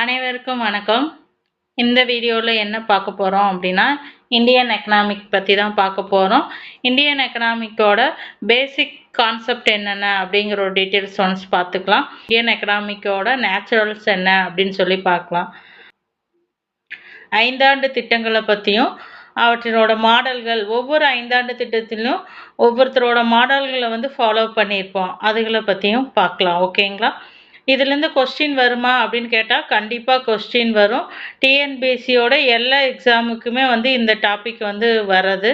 அனைவருக்கும் வணக்கம். இந்த வீடியோவில் என்ன பார்க்க போகிறோம் அப்படின்னா இந்தியன் எக்கனாமிக் பற்றி தான் பார்க்க போகிறோம். இந்தியன் எக்கனாமிக்கோட பேசிக் கான்செப்ட் என்னென்ன அப்படிங்கிற ஒரு டீட்டெயில்ஸ் ஒன்ஸ் பார்த்துக்கலாம். இந்தியன் எக்கனாமிக்கோட நேச்சுரல்ஸ் என்ன அப்படின்னு சொல்லி பார்க்கலாம். 5 ஆண்டு திட்டங்களை பற்றியும் அவற்றினோட மாடல்கள், ஒவ்வொரு 5 ஆண்டு திட்டத்திலும் ஒவ்வொருத்தரோட மாடல்களை ஃபாலோ பண்ணியிருப்போம். அதுகளை பற்றியும் பார்க்கலாம். ஓகேங்களா? இதுலேருந்து கொஸ்டின் வருமா அப்படின்னு கேட்டால் கண்டிப்பாக கொஸ்டின் வரும். டிஎன்பிஎஸ்சியோட எல்லா எக்ஸாமுக்குமே இந்த டாபிக் வர்றது.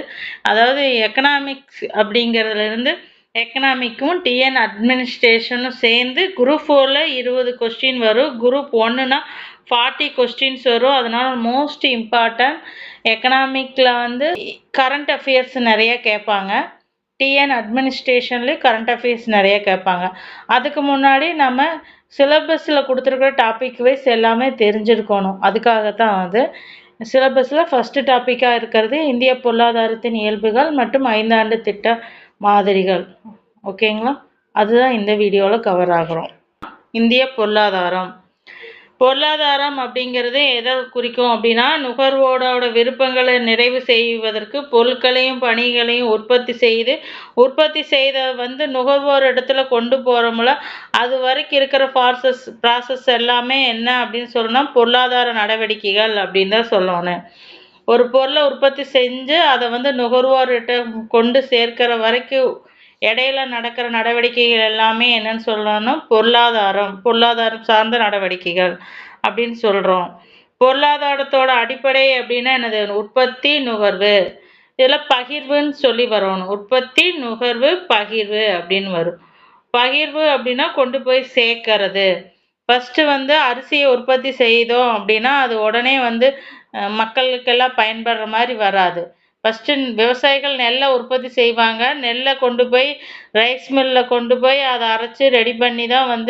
அதாவது எக்கனாமிக்ஸ் அப்படிங்கிறதுலேருந்து எக்கனாமிக்கும் டிஎன் அட்மினிஸ்ட்ரேஷனும் சேர்ந்து குரூப் 4ல் 20 கொஸ்டின் வரும். குரூப் 1னா 40 கொஸ்டின்ஸ் வரும். அதனால் மோஸ்ட் இம்பார்ட்டன்ட் எக்கனாமிக்கில் கரண்ட் அஃபேர்ஸ் நிறைய கேட்பாங்க. டிஎன் அட்மினிஸ்ட்ரேஷன்லேயும் கரண்ட் அஃபேர்ஸ் நிறைய கேட்பாங்க. அதுக்கு முன்னாடி நம்ம சிலபஸில் கொடுத்துருக்குற டாபிக் வைஸ் எல்லாமே தெரிஞ்சிருக்கணும். அதுக்காகத்தான் சிலபஸில் ஃபஸ்ட்டு டாப்பிக்காக இருக்கிறது இந்திய பொருளாதாரத்தின் இயல்புகள் மற்றும் 5 ஆண்டு திட்ட மாதிரிகள். ஓகேங்களா? அதுதான் இந்த வீடியோவில் கவர் ஆகிறோம். இந்திய பொருளாதாரம் அப்படிங்கிறது எதை குறிக்கும் அப்படின்னா, நுகர்வோரோட விருப்பங்களை நிறைவு செய்வதற்கு பொருட்களையும் பணிகளையும் உற்பத்தி செய்த நுகர்வோர் இடத்துல கொண்டு போகிறோம்ல, அது வரைக்கும் இருக்கிற ப்ராசஸ் எல்லாமே என்ன அப்படின்னு சொல்லணும்னா பொருளாதார நடவடிக்கைகள் அப்படின்னு தான் சொல்லணும். ஒரு பொருளை உற்பத்தி செஞ்சு அதை நுகர்வோர்கிட்ட கொண்டு சேர்க்கிற வரைக்கும் இடையில நடக்கிற நடவடிக்கைகள் எல்லாமே என்னன்னு சொல்லணும்னா பொருளாதாரம் சார்ந்த நடவடிக்கைகள் அப்படின்னு சொல்கிறோம். பொருளாதாரத்தோட அடிப்படை அப்படின்னா என்னது? உற்பத்தி, நுகர்வு. இதில் பகிர்வுன்னு சொல்லி வரணும். உற்பத்தி, நுகர்வு, பகிர்வு அப்படின்னு வரும். பகிர்வு அப்படின்னா கொண்டு போய் சேர்க்கறது. ஃபஸ்ட்டு அரிசியை உற்பத்தி செய்தோம் அப்படின்னா அது உடனே மக்களுக்கெல்லாம் பயன்படுற மாதிரி வராது. ஃபஸ்ட்டு விவசாயிகள் நெல்லை உற்பத்தி செய்வாங்க. நெல்லை கொண்டு போய் ரைஸ் மில்லில் கொண்டு போய் அதை அரைச்சி ரெடி பண்ணி தான்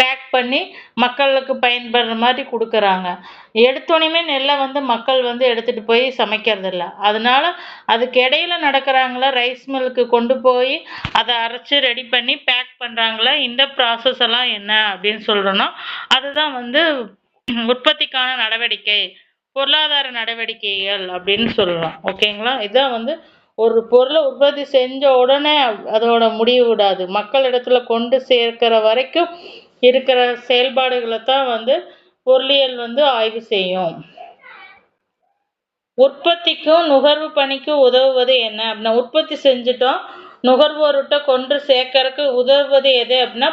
பேக் பண்ணி மக்களுக்கு பயன்படுற மாதிரி கொடுக்குறாங்க. எடுத்தோடனே நெல்லை மக்கள் எடுத்துகிட்டு போய் சமைக்கிறதில்ல. அதனால அதுக்கு இடையில நடக்கிறாங்களா, ரைஸ் மில்லுக்கு கொண்டு போய் அதை அரைச்சி ரெடி பண்ணி பேக் பண்ணுறாங்களா, இந்த ப்ராசஸ் எல்லாம் என்ன அப்படின்னு சொல்கிறோன்னா அதுதான் உற்பத்திக்கான நடவடிக்கை, பொருளாதார நடவடிக்கைகள் அப்படின்னு சொல்லலாம். ஓகேங்களா? இதான் ஒரு பொருளை உற்பத்தி செஞ்ச உடனே அதோட முடிவு விடாது. மக்களிடத்துல கொண்டு சேர்க்கிற வரைக்கும் இருக்கிற செயல்பாடுகளை தான் பொருளியல் ஆய்வு செய்யும். உற்பத்திக்கும் நுகர்வு பணிக்கும் உதவுவது என்ன அப்படின்னா, உற்பத்தி செஞ்சுட்டோம், நுகர்வோர்கிட்ட கொண்டு சேர்க்கறதுக்கு உதவுவது எது அப்படின்னா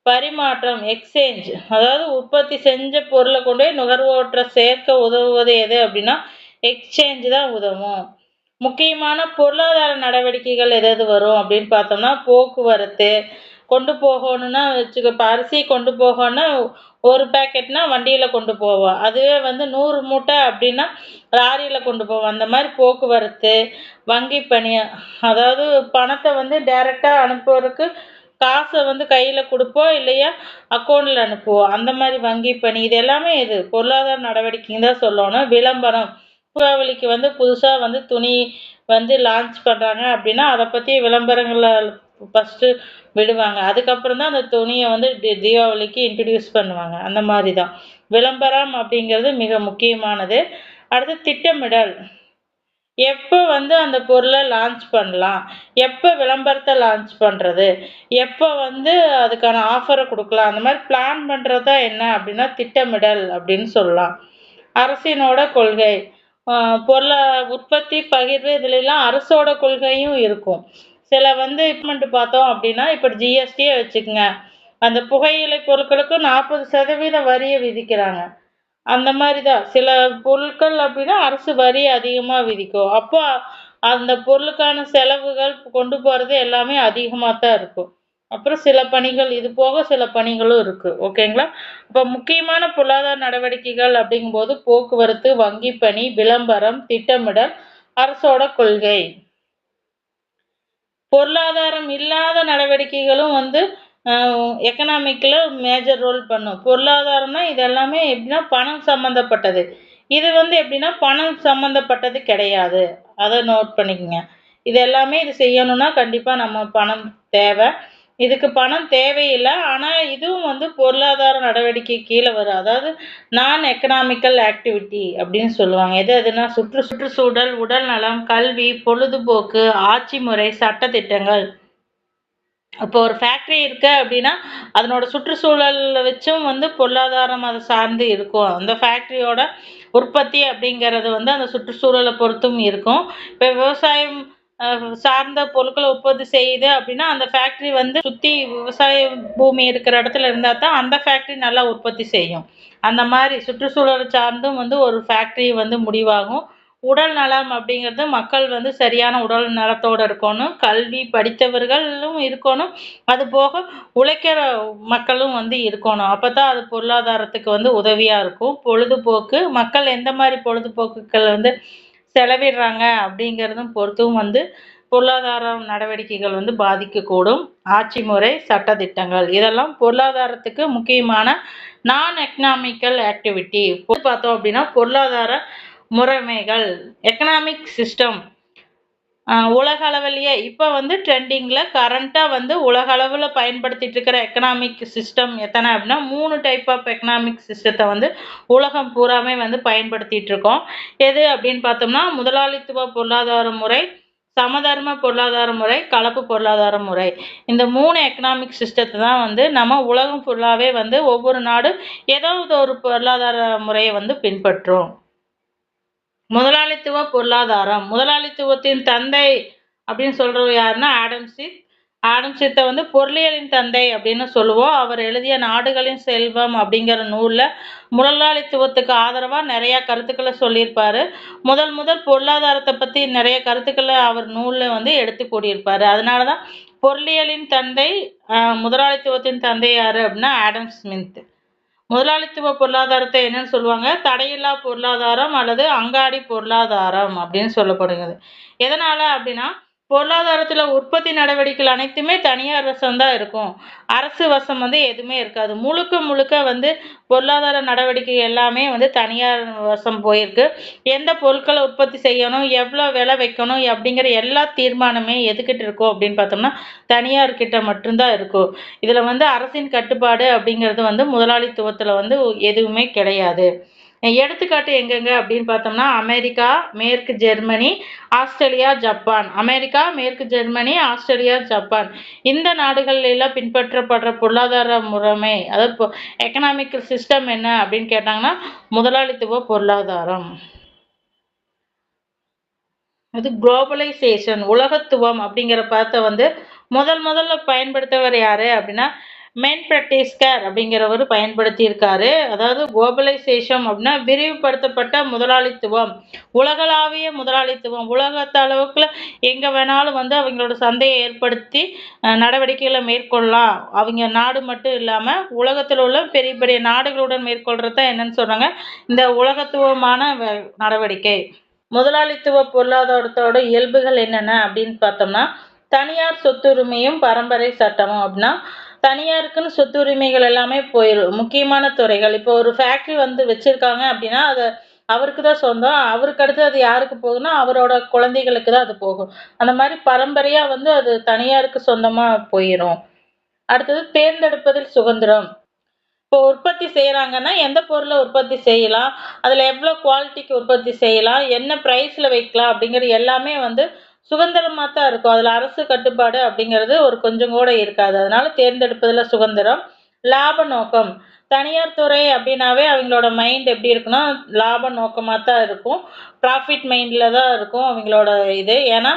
பரிமாற்றம் எக்ஸ்சேஞ்ச். அதாவது உற்பத்தி செஞ்ச பொருளை கொண்டு போய் நுகர்வோர்கிட்ட சேர்க்க உதவுவது எது அப்படின்னா எக்ஸ்சேஞ்ச் தான் உதவும். முக்கியமான பொருளாதார நடவடிக்கைகள் எதாவது வரும் அப்படின்னு பார்த்தோம்னா, போக்குவரத்து. கொண்டு போகணும்னா இப்போ அரிசி கொண்டு போகணும்னா ஒரு பேக்கெட்னா வண்டியில் கொண்டு போவோம். அதுவே 100 மூட்டை அப்படின்னா லாரியில் கொண்டு போவோம். அந்த மாதிரி போக்குவரத்து. வங்கி பணி, அதாவது பணத்தை டைரெக்டாக அனுப்புறதுக்கு காசை கையில் கொடுப்போம், இல்லையா அக்கௌண்ட்டில் அனுப்புவோம். அந்த மாதிரி வங்கி பணி. இது எல்லாமே பொருளாதார நடவடிக்கைன்னு தான் சொல்லணும். விளம்பரம். தீபாவளிக்கு புதுசாக துணி லான்ச் பண்ணுறாங்க அப்படின்னா அதை பற்றி விளம்பரங்களை ஃபஸ்ட்டு விடுவாங்க. அதுக்கப்புறம் தான் அந்த துணியை தீபாவளிக்கு இன்ட்ரடியூஸ் பண்ணுவாங்க. அந்த மாதிரி தான் விளம்பரம் அப்படிங்கிறது மிக முக்கியமானது. அடுத்து திட்டமிடல். எப்போ அந்த பொருளை லான்ச் பண்ணலாம், எப்போ விளம்பரத்தை லான்ச் பண்ணுறது, எப்போ அதுக்கான ஆஃபரை கொடுக்கலாம், அந்த மாதிரி பிளான் பண்ணுறது தான் என்ன அப்படின்னா திட்டமிடல் அப்படின்னு சொல்லலாம். அரசினோட கொள்கை. உற்பத்தி, பகிர்வு இதுலெல்லாம் அரசோட கொள்கையும் இருக்கும். சில இம்ப்ளிமெண்ட் பார்த்தோம் அப்படின்னா, இப்போ ஜிஎஸ்டியே வச்சுக்கோங்க. அந்த புகையிலை பொருட்களுக்கு 40% வரியை விதிக்கிறாங்க. அந்த மாதிரி தான் சில பொருட்கள் அப்படின்னா அரசு வரி அதிகமாக விதிக்கும். அப்போ அந்த பொருளுக்கான செலவுகள் கொண்டு போகிறது எல்லாமே அதிகமாக தான் இருக்கும். அப்புறம் சில பணிகள், இது போக சில பணிகளும் இருக்குது. ஓகேங்களா? இப்போ முக்கியமான பொருளாதார நடவடிக்கைகள் அப்படிங்கும்போது போக்குவரத்து, வங்கி பணி, விளம்பரம், திட்டமிடல், அரசோட கொள்கை. பொருளாதாரம் இல்லாத நடவடிக்கைகளும் எக்கனாமிக்கில் மேஜர் ரோல் பண்ணும். பொருளாதாரம்னா இது எல்லாமே எப்படின்னா பணம் சம்மந்தப்பட்டது. இது எப்படின்னா பணம் சம்மந்தப்பட்டது கிடையாது. அதை நோட் பண்ணிக்கோங்க. இது எல்லாமே செய்யணும்னா கண்டிப்பாக நம்ம பணம் தேவை. இதுக்கு பணம் தேவையில்லை. ஆனால் இதுவும் வந்து பொருளாதார நடவடிக்கை கீழே வரும். அதாவது நான் எக்கனாமிக்கல் ஆக்டிவிட்டி அப்படின்னு சொல்லுவாங்க. எது எதுனா சுற்றுச்சூழல், உடல் நலம், கல்வி, பொழுதுபோக்கு, ஆட்சி முறை, சட்டத்திட்டங்கள். இப்போ ஒரு ஃபேக்ட்ரி இருக்கு அப்படின்னா அதனோட சுற்றுச்சூழல்ல வச்சும் வந்து பொருளாதாரம் அதை சார்ந்து இருக்கும். அந்த ஃபேக்ட்ரியோட உற்பத்தி அப்படிங்கிறது வந்து அந்த சுற்றுச்சூழலை பொறுத்தும் இருக்கும். இப்போ விவசாயம் சார்ந்த பொருட்களை உற்பத்தி செய்யுது அப்படின்னா அந்த ஃபேக்ட்ரி வந்து சுற்றி விவசாய பூமி இருக்கிற இடத்துல இருந்தால் தான் அந்த ஃபேக்ட்ரி நல்லா உற்பத்தி செய்யும். அந்த மாதிரி சுற்றுச்சூழலை சார்ந்தும் வந்து ஒரு ஃபேக்ட்ரி வந்து முடிவாகும். உடல் நலம் அப்படிங்கிறது மக்கள் வந்து சரியான உடல் நலத்தோடு இருக்கணும். கல்வி படித்தவர்களும் இருக்கணும். அது போக உழைக்கிற மக்களும் வந்து இருக்கணும். அப்போ தான் அது பொருளாதாரத்துக்கு வந்து உதவியாக இருக்கும். பொழுதுபோக்கு மக்கள் எந்த மாதிரி பொழுதுபோக்குகள் வந்து செலவிடுறாங்க அப்படிங்கிறதும் பொறுத்தும் வந்து பொருளாதார நடவடிக்கைகள் வந்து பாதிக்கக்கூடும். ஆட்சி முறை, சட்டதிட்டங்கள் இதெல்லாம் பொருளாதாரத்துக்கு முக்கியமான நான் எக்கனாமிக்கல் ஆக்டிவிட்டி. பார்த்தோம் அப்படின்னா பொருளாதார முறைமைகள், எக்கனாமிக் சிஸ்டம் உலக அளவிலேயே இப்போ வந்து ட்ரெண்டிங்கில் கரண்ட்டாக வந்து உலக அளவில் பயன்படுத்திட்டு இருக்கிற எக்கனாமிக் சிஸ்டம் எத்தனை அப்படின்னா 3 டைப் ஆஃப் எக்கனாமிக் சிஸ்டத்தை வந்து உலகம் பூராமே வந்து பயன்படுத்திட்டு இருக்கோம். எது அப்படின்னு பார்த்தோம்னா முதலாளித்துவ பொருளாதார முறை, சமதர்ம பொருளாதார முறை, கலப்பு பொருளாதார முறை. இந்த 3 எக்கனாமிக் சிஸ்டத்தை தான் வந்து நம்ம உலகம் ஃபுல்லாகவே வந்து ஒவ்வொரு நாடு ஏதாவது ஒரு பொருளாதார முறையை வந்து பின்பற்றும். முதலாளித்துவ பொருளாதாரம். முதலாளித்துவத்தின் தந்தை அப்படின்னு சொல்றவர் யாருன்னா ஆடம் ஸ்மித். ஆடம் ஸ்மித்தை வந்து பொருளியலின் தந்தை அப்படின்னு சொல்லுவோம். அவர் எழுதிய நாடுகளின் செல்வம் அப்படிங்கிற நூல்ல முதலாளித்துவத்துக்கு ஆதரவா நிறைய கருத்துக்களை சொல்லியிருப்பாரு. முதல் பொருளாதாரத்தை பத்தி நிறைய கருத்துக்களை அவர் நூல்ல வந்து எடுத்து கூறியிருப்பாரு. அதனாலதான் பொருளியலின் தந்தை முதலாளித்துவத்தின் தந்தை யாரு அப்படின்னா ஆடம் ஸ்மித். முதலாளித்துவ பொருளாதாரத்தை என்னன்னு சொல்லுவாங்க? தடையில்லா பொருளாதாரம் அல்லது அங்காடி பொருளாதாரம் அப்படின்னு சொல்லப்படுகிறது. எதனால அப்படின்னா பொருளாதாரத்துல உற்பத்தி நடவடிக்கைகள் அனைத்துமே தனியார் வசம் தான் இருக்கும். அரசு வசம் வந்து எதுவுமே இருக்காது. முழுக்க முழுக்க வந்து பொருளாதார நடவடிக்கை எல்லாமே வந்து தனியார் வசம் போயிருக்கு. எந்த பொருட்களை உற்பத்தி செய்யணும், எவ்வளோ விலை வைக்கணும் அப்படிங்கிற எல்லா தீர்மானமே எதுக்கிட்ட இருக்கும் அப்படின்னு பார்த்தோம்னா தனியார் கிட்ட மட்டும்தான் இருக்கும். இதுல வந்து அரசின் கட்டுப்பாடு அப்படிங்கிறது வந்து முதலாளித்துவத்துல வந்து எதுவுமே கிடையாது. எடுத்துக்காட்டு எங்கெங்க அப்படின்னு பார்த்தோம்னா அமெரிக்கா, மேற்கு ஜெர்மனி, ஆஸ்திரேலியா, ஜப்பான். அமெரிக்கா, மேற்கு ஜெர்மனி, ஆஸ்திரேலியா, ஜப்பான். இந்த நாடுகள்ல எல்லாம் பின்பற்றப்படுற பொருளாதார முறைமை அதாவது எக்கனாமிக் சிஸ்டம் என்ன அப்படின்னு கேட்டாங்கன்னா முதலாளித்துவ பொருளாதாரம். அது குளோபலைசேஷன் உலகத்துவம் அப்படிங்கிற பதத்தை வந்து முதல்ல பயன்படுத்தவர் யாரு அப்படின்னா மென் பிரட்டிஸ்கர் அப்படிங்கிறவர் பயன்படுத்தி இருக்காரு. அதாவது குளோபலைசேஷன் அப்படின்னா விரிவுபடுத்தப்பட்ட முதலாளித்துவம், உலகளாவிய முதலாளித்துவம். உலகத்து அளவுக்குள்ள எங்க வேணாலும் வந்து அவங்களோட சந்தையை ஏற்படுத்தி நடவடிக்கைகளை மேற்கொள்ளலாம். அவங்க நாடு மட்டும் இல்லாம உலகத்தில் உள்ள பெரிய பெரிய நாடுகளுடன் மேற்கொள்றத என்னன்னு சொல்றாங்க இந்த உலகத்துவமான நடவடிக்கை. முதலாளித்துவ பொருளாதாரத்தோட இயல்புகள் என்னென்ன அப்படின்னு பார்த்தோம்னா தனியார் சொத்துரிமையும் பரம்பரை சட்டமும். அப்படின்னா தனியாருக்குன்னு சொத்துரிமைகள் எல்லாமே போயிடும். முக்கியமான துறைகள் இப்போ ஒரு ஃபேக்ட்ரி வந்து வச்சிருக்காங்க அப்படின்னா அதை அவருக்கு தான் சொந்தம். அவருக்கு அடுத்து அது யாருக்கு போகும்னா அவரோட குழந்தைகளுக்கு தான் அது போகும். அந்த மாதிரி பரம்பரையா வந்து அது தனியாருக்கு சொந்தமா போயிடும். அடுத்தது தேர்ந்தெடுப்பதில் சுதந்திரம். இப்போ உற்பத்தி செய்கிறாங்கன்னா எந்த பொருளை உற்பத்தி செய்யலாம், அதில் எவ்வளோ குவாலிட்டிக்கு உற்பத்தி செய்யலாம், என்ன ப்ரைஸில் வைக்கலாம் அப்படிங்கிறது எல்லாமே வந்து சுதந்திரமாக தான் இருக்கும். அதில் அரசு கட்டுப்பாடு அப்படிங்கிறது ஒரு கொஞ்சம் கூட இருக்காது. அதனால தேர்ந்தெடுப்பதில் சுதந்திரம். லாப நோக்கம். தனியார் துறை அப்படின்னாவே அவங்களோட மைண்ட் எப்படி இருக்குன்னா லாப நோக்கமாக தான் இருக்கும். ப்ராஃபிட் மைண்டில் தான் இருக்கும் அவங்களோட இது. ஏன்னா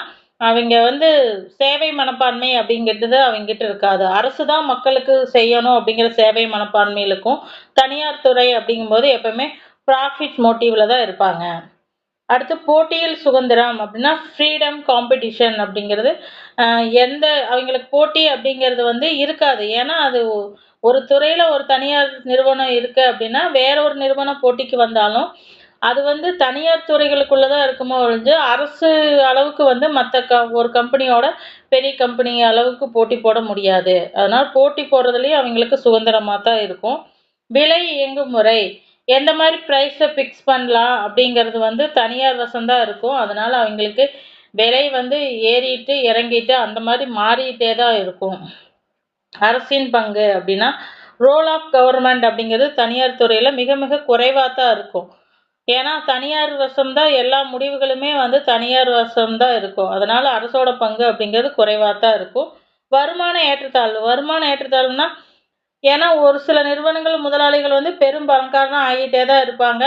அவங்க வந்து சேவை மனப்பான்மை அப்படிங்கிறது அவங்ககிட்ட இருக்காது. அரசு தான் மக்களுக்கு செய்யணும் அப்படிங்கிற சேவை மனப்பான்மையில் இருக்கும். தனியார் துறை அப்படிங்கும்போது எப்பவுமே ப்ராஃபிட் மோட்டிவ்ல தான் இருப்பாங்க. அடுத்து போட்டியில் சுதந்திரம் அப்படின்னா ஃப்ரீடம் காம்படிஷன் அப்படிங்கிறது எந்த அவங்களுக்கு போட்டி அப்படிங்கிறது வந்து இருக்காது. ஏன்னா அது ஒரு துறையில் ஒரு தனியார் நிறுவனம் இருக்குது அப்படின்னா வேற ஒரு நிறுவனம் போட்டிக்கு வந்தாலும் அது வந்து தனியார் துறைகளுக்குள்ள தான் இருக்குமோ ஒழிஞ்சு அரசு அளவுக்கு வந்து மற்ற ஒரு கம்பெனியோட பெரிய கம்பெனி அளவுக்கு போட்டி போட முடியாது. அதனால் போட்டி போடுறதுலேயும் அவங்களுக்கு சுதந்திரமாக தான் இருக்கும். விலை இயங்கும் முறை. எந்த மாதிரி ப்ரைஸை ஃபிக்ஸ் பண்ணலாம் அப்படிங்கிறது வந்து தனியார் வசம்தான் இருக்கும். அதனால் அவங்களுக்கு விலை வந்து ஏறிட்டு இறங்கிட்டு அந்த மாதிரி மாறிட்டே தான் இருக்கும். அரசின் பங்கு அப்படின்னா ரோல் ஆஃப் கவர்மெண்ட் அப்படிங்கிறது தனியார் துறையில் மிக மிக குறைவாக தான் இருக்கும். ஏன்னா தனியார் வசம்தான் எல்லா முடிவுகளுமே வந்து தனியார் வசம்தான் இருக்கும். அதனால அரசோட பங்கு அப்படிங்கிறது குறைவாக தான் இருக்கும். வருமான ஏற்றத்தாழ்வு வருமான ஏற்றத்தாழ்வுனா ஏன்னா ஒரு சில நிறுவனங்கள் முதலாளிகள் வந்து பெரும் பணக்காரனா ஆகிட்டே தான் இருப்பாங்க.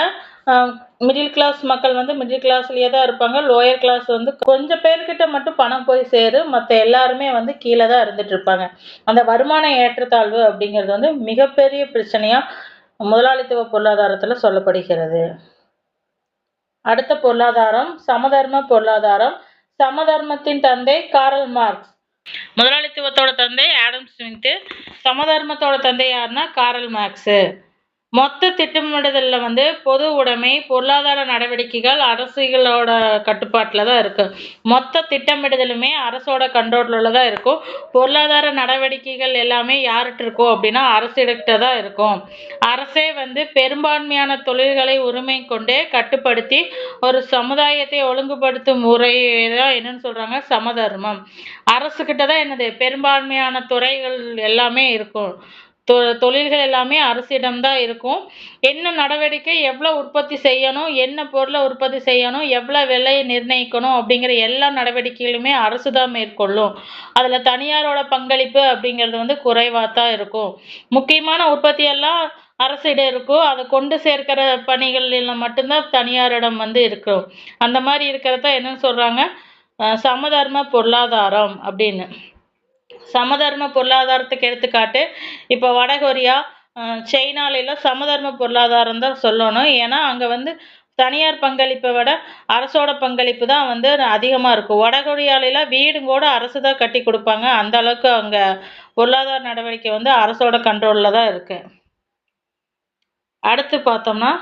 மிடில் கிளாஸ் மக்கள் வந்து மிடில் கிளாஸ்லயே தான் இருப்பாங்க. லோயர் கிளாஸ் வந்து கொஞ்சம் பேர்கிட்ட மட்டும் பணம் போய் சேரும். மற்ற எல்லாருமே வந்து கீழே தான் இருந்துட்டு இருப்பாங்க. அந்த வருமான ஏற்றத்தாழ்வு அப்படிங்கிறது வந்து மிகப்பெரிய பிரச்சனையா முதலாளித்துவ பொருளாதாரத்தில் சொல்லப்படுகிறது. அடுத்த பொருளாதாரம் சமதர்ம பொருளாதாரம். சமதர்மத்தின் தந்தை காரல் மார்க்ஸ். முதலாளித்துவத்தோட தந்தை ஆடம் ஸ்மித். சமதர்மத்தோட தந்தை யாருன்னா காரல் மார்க்ஸ். மொத்த திட்டமிடுதலில் வந்து பொது உடைமை பொருளாதார நடவடிக்கைகள் அரசுகளோட கட்டுப்பாட்டில் தான் இருக்கு. மொத்த திட்டமிடுதலுமே அரசோட கண்ட்ரோலில் தான் இருக்கும். பொருளாதார நடவடிக்கைகள் எல்லாமே யார்கிட்ட இருக்கும் அப்படின்னா அரசிடக்கிட்ட தான் இருக்கும். அரசே வந்து பெரும்பான்மையான தொழில்களை உரிமை கொண்டு கட்டுப்படுத்தி ஒரு சமுதாயத்தை ஒழுங்குபடுத்தும் முறை தான் என்னன்னு சொல்றாங்க சமதர்மம். அரசுகிட்ட தான் என்னது பெரும்பான்மையான துறைகள் எல்லாமே இருக்கும். தொழில்கள் எல்லாமே அரசிடம்தான் இருக்கும். என்ன நடவடிக்கை எவ்வளோ உற்பத்தி செய்யணும், என்ன பொருளை உற்பத்தி செய்யணும், எவ்வளோ விலையை நிர்ணயிக்கணும் அப்படிங்கிற எல்லா நடவடிக்கைகளுமே அரசு தான் மேற்கொள்ளும். அதில் தனியாரோட பங்களிப்பு அப்படிங்கிறது வந்து குறைவாக தான் இருக்கும். முக்கியமான உற்பத்தியெல்லாம் அரசிடம் இருக்கும். அதை கொண்டு சேர்க்கிற பணிகளில் மட்டும்தான் தனியாரிடம் வந்து இருக்கும். அந்த மாதிரி இருக்கிறத என்னன்னு சொல்கிறாங்க சமதர்ம பொருளாதாரம் அப்படின்னு. சமதர்ம பொருளாதாரத்துக்கு எடுத்துக்காட்டு இப்போ வடகொரியா சைனாலெல்லாம் சமதர்ம பொருளாதாரம் தான் சொல்லணும். ஏன்னா அங்கே வந்து தனியார் பங்களிப்பை விட அரசோட பங்களிப்பு தான் வந்து அதிகமாக இருக்கும். வடகொரியாலெல்லாம் வீடும் கூட அரசு தான் கட்டி கொடுப்பாங்க. அந்த அளவுக்கு அங்கே பொருளாதார நடவடிக்கை வந்து அரசோட கண்ட்ரோலில் தான் இருக்கு. அடுத்து பார்த்தோம்னா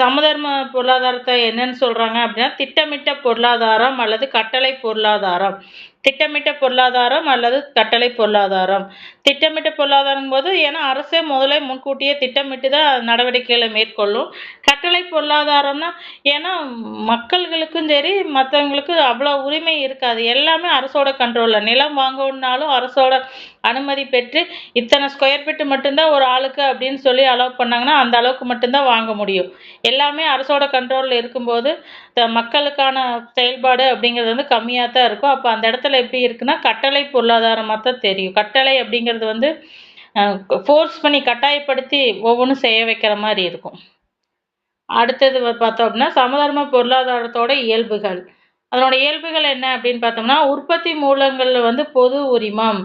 சமதர்ம பொருளாதாரத்தை என்னன்னு சொல்றாங்க அப்படின்னா திட்டமிட்ட பொருளாதாரம் அல்லது கட்டளை பொருளாதாரம். திட்டமிட்ட பொருளாதாரம் அல்லது கட்டளை பொருளாதாரம். திட்டமிட்ட பொருளாதாரம் போது ஏன்னா அரசே முதல்ல முன்கூட்டியே திட்டமிட்டு தான் நடவடிக்கைகளை மேற்கொள்ளும். கட்டளை பொருளாதாரம்னா ஏன்னா மக்கள்களுக்கும் சரி மற்றவங்களுக்கு அவ்வளோ உரிமை இருக்காது. எல்லாமே அரசோட கண்ட்ரோலில். நிலம் வாங்கணுன்னாலும் அரசோட அனுமதி பெற்று இத்தனை ஸ்கொயர் ஃபீட்டு மட்டும்தான் ஒரு ஆளுக்கு அப்படின்னு சொல்லி அலோவ் பண்ணாங்கன்னா அந்த அளவுக்கு மட்டும்தான் வாங்க முடியும். எல்லாமே அரசோட கண்ட்ரோலில் இருக்கும்போது மக்களுக்கான செயல்பாடு அப்படிங்கிறது வந்து கம்மியாக தான் இருக்கும். அப்போ அந்த இடத்துல எப்படி இருக்குன்னா கட்டளை பொருளாதாரமாக தான் தெரியும். கட்டளை அப்படிங்கிறது வந்து ஃபோர்ஸ் பண்ணி கட்டாயப்படுத்தி ஒவ்வொன்றும் செய்ய வைக்கிற மாதிரி இருக்கும். அடுத்தது பார்த்தோம் அப்படின்னா சமதர்ம பொருளாதாரத்தோட இயல்புகள். அதனோட இயல்புகள் என்ன அப்படின்னு பார்த்தோம்னா உற்பத்தி மூலங்களில் வந்து பொது உரிமம்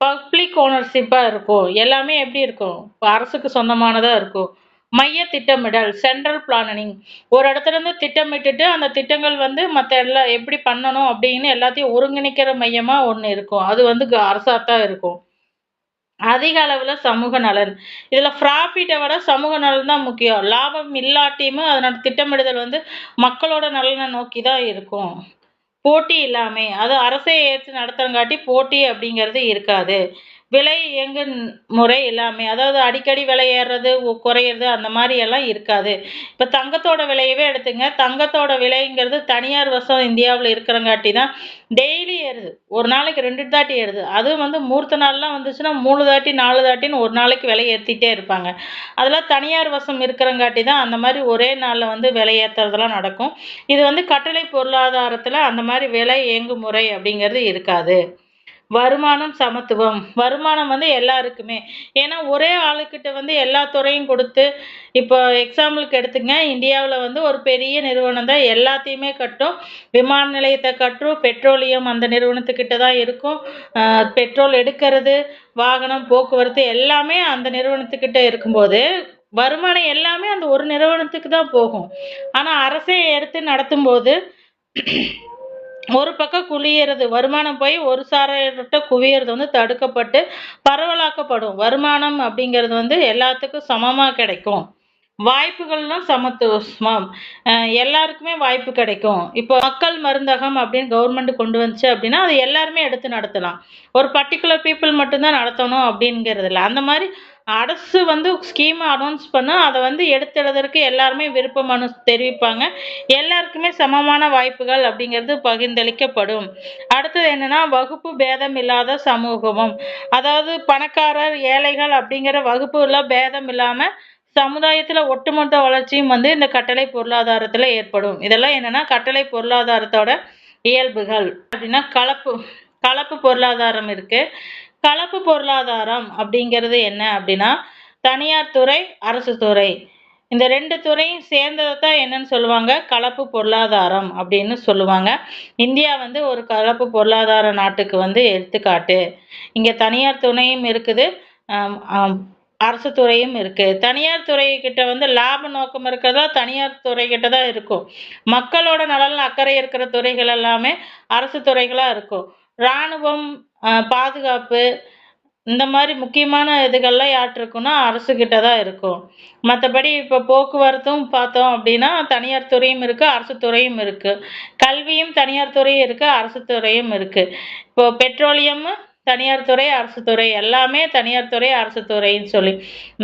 பப்ளிக் ஓனர்ஷிப்பாக இருக்கும். எல்லாமே எப்படி இருக்கும் இப்போ அரசுக்கு சொந்தமானதாக இருக்கும். மைய திட்டமிடல் சென்ட்ரல் பிளானிங். ஒரு இடத்துலேருந்து திட்டமிட்டுட்டு அந்த திட்டங்கள் வந்து மற்ற எல்லாம் எப்படி பண்ணணும் அப்படின்னு எல்லாத்தையும் ஒருங்கிணைக்கிற மையமாக ஒன்று இருக்கும். அது வந்து அரசாக தான் இருக்கும். அதிக அளவில் சமூக நலன். இதில் ப்ராஃபிட்டை விட சமூக நலன் தான் முக்கியம். லாபம் இல்லாட்டியுமே அதனோட திட்டமிடுதல் வந்து மக்களோட நலனை நோக்கி தான் இருக்கும். போட்டி இல்லாமை. அது அரசே ஏற்று நடத்துறங்காட்டி போட்டி அப்படிங்கிறது இருக்காது. விலை இயங்கு முறை எல்லாமே அதாவது அடிக்கடி விலை ஏறுறது குறையிறது அந்த மாதிரி எல்லாம் இருக்காது. இப்போ தங்கத்தோட விலையவே எடுத்துங்க. தங்கத்தோட விலைங்கிறது தனியார் வசம் இந்தியாவில் இருக்கிறங்காட்டி தான் டெய்லி ஏறுது. ஒரு நாளைக்கு 2 தாட்டி ஏறுது. அதுவும் வந்து மூர்த்த நாள்லாம் வந்துச்சுன்னா 3 தாட்டி 4 தாட்டின்னு ஒரு நாளைக்கு விலை ஏற்றிட்டே இருப்பாங்க. அதெல்லாம் தனியார் வசம் இருக்கிறங்காட்டி தான் அந்த மாதிரி ஒரே நாளில் வந்து விலை ஏற்றுறதெல்லாம் நடக்கும். இது வந்து கட்டளை பொருளாதாரத்தில் அந்த மாதிரி விலை இயங்கு முறை அப்படிங்கிறது இருக்காது. வருமானம் சமத்துவம். வருமானம் வந்து எல்லாருக்குமே. ஏன்னா ஒரே ஆளுக்கிட்ட வந்து எல்லா துறையும் கொடுத்து இப்போ எக்ஸாம்பிளுக்கு எடுத்துங்க இந்தியாவில் வந்து ஒரு பெரிய நிறுவனம் தான் எல்லாத்தையுமே கட்டும். விமான நிலையத்தை கட்டும். பெட்ரோலியம் அந்த நிறுவனத்துக்கிட்ட தான் இருக்கும். பெட்ரோல் எடுக்கிறது வாகனம் போக்குவரத்து எல்லாமே அந்த நிறுவனத்துக்கிட்ட இருக்கும்போது வருமானம் எல்லாமே அந்த ஒரு நிறுவனத்துக்கு தான் போகும். ஆனால் அரசே எடுத்து நடத்தும்போது ஒரு பக்கம் குவியறது வருமானம் போய் ஒரு சாரார்கிட்ட குவியறது வந்து தடுக்கப்பட்டு பரவலாக்கப்படும். வருமானம் அப்படிங்கிறது வந்து எல்லாத்துக்கும் சமமாக கிடைக்கும். வாய்ப்புகள்லாம் சமத்துவம். எல்லாருக்குமே வாய்ப்பு கிடைக்கும். இப்போ மக்கள் மருந்தகம் அப்படின்னு கவர்மெண்ட் கொண்டு வந்துச்சு அப்படின்னா அது எல்லாருமே எடுத்து நடத்தலாம். ஒரு பர்டிகுலர் பீப்புள் மட்டும்தான் நடத்தணும் அப்படிங்கிறது இல்லை. அந்த மாதிரி அரசு வந்து ஸ்கீம் அனௌன்ஸ் பண்ணும். அதை வந்து எடுத்தெழுதற்கு எல்லாருமே விருப்ப மனு தெரிவிப்பாங்க. எல்லாருக்குமே சமமான வாய்ப்புகள் அப்படிங்கிறது பகிர்ந்தளிக்கப்படும். அடுத்தது என்னன்னா, வகுப்பு பேதம் இல்லாத சமூகமும். அதாவது பணக்காரர் ஏழைகள் அப்படிங்கிற வகுப்புல பேதம் இல்லாம சமுதாயத்துல ஒட்டுமொத்த வளர்ச்சியும் வந்து இந்த கட்டளை பொருளாதாரத்துல ஏற்படும். இதெல்லாம் என்னன்னா கட்டளை பொருளாதாரத்தோட இயல்புகள். அப்படின்னா கலப்பு கலப்பு பொருளாதாரம் இருக்கு. கலப்பு பொருளாதாரம் அப்படிங்கிறது என்ன அப்படின்னா, தனியார் துறை, அரசு துறை, இந்த 2 துறையும் சேர்ந்ததை தான் என்னன்னு சொல்லுவாங்க, கலப்பு பொருளாதாரம் அப்படின்னு சொல்லுவாங்க. இந்தியா வந்து ஒரு கலப்பு பொருளாதார நாட்டுக்கு வந்து எடுத்துக்காட்டு. இங்க தனியார் துறையும் இருக்குது, அரசு துறையும் இருக்கு. தனியார் துறை கிட்ட வந்து லாப நோக்கம் இருக்கிறதா தனியார் துறை கிட்ட தான் இருக்கும். மக்களோட நலன்ல அக்கறை இருக்கிற துறைகள் எல்லாமே அரசு துறைகளா இருக்கும். ராணுவம், பாதுகாப்பு, இந்த மாதிரி முக்கியமான இதுகள்லாம் யார்கிட்ட இருக்குன்னா அரசுகிட்ட தான் இருக்கும். மற்றபடி இப்போ போக்குவரத்தும் பார்த்தோம் அப்படின்னா தனியார் துறையும் இருக்குது, அரசு துறையும் இருக்குது. கல்வியும் தனியார் துறையும் இருக்குது, அரசு துறையும் இருக்குது. இப்போ பெட்ரோலியம் தனியார் துறை, அரசு துறை, எல்லாமே தனியார் துறை, அரசு துறைன்னு சொல்லி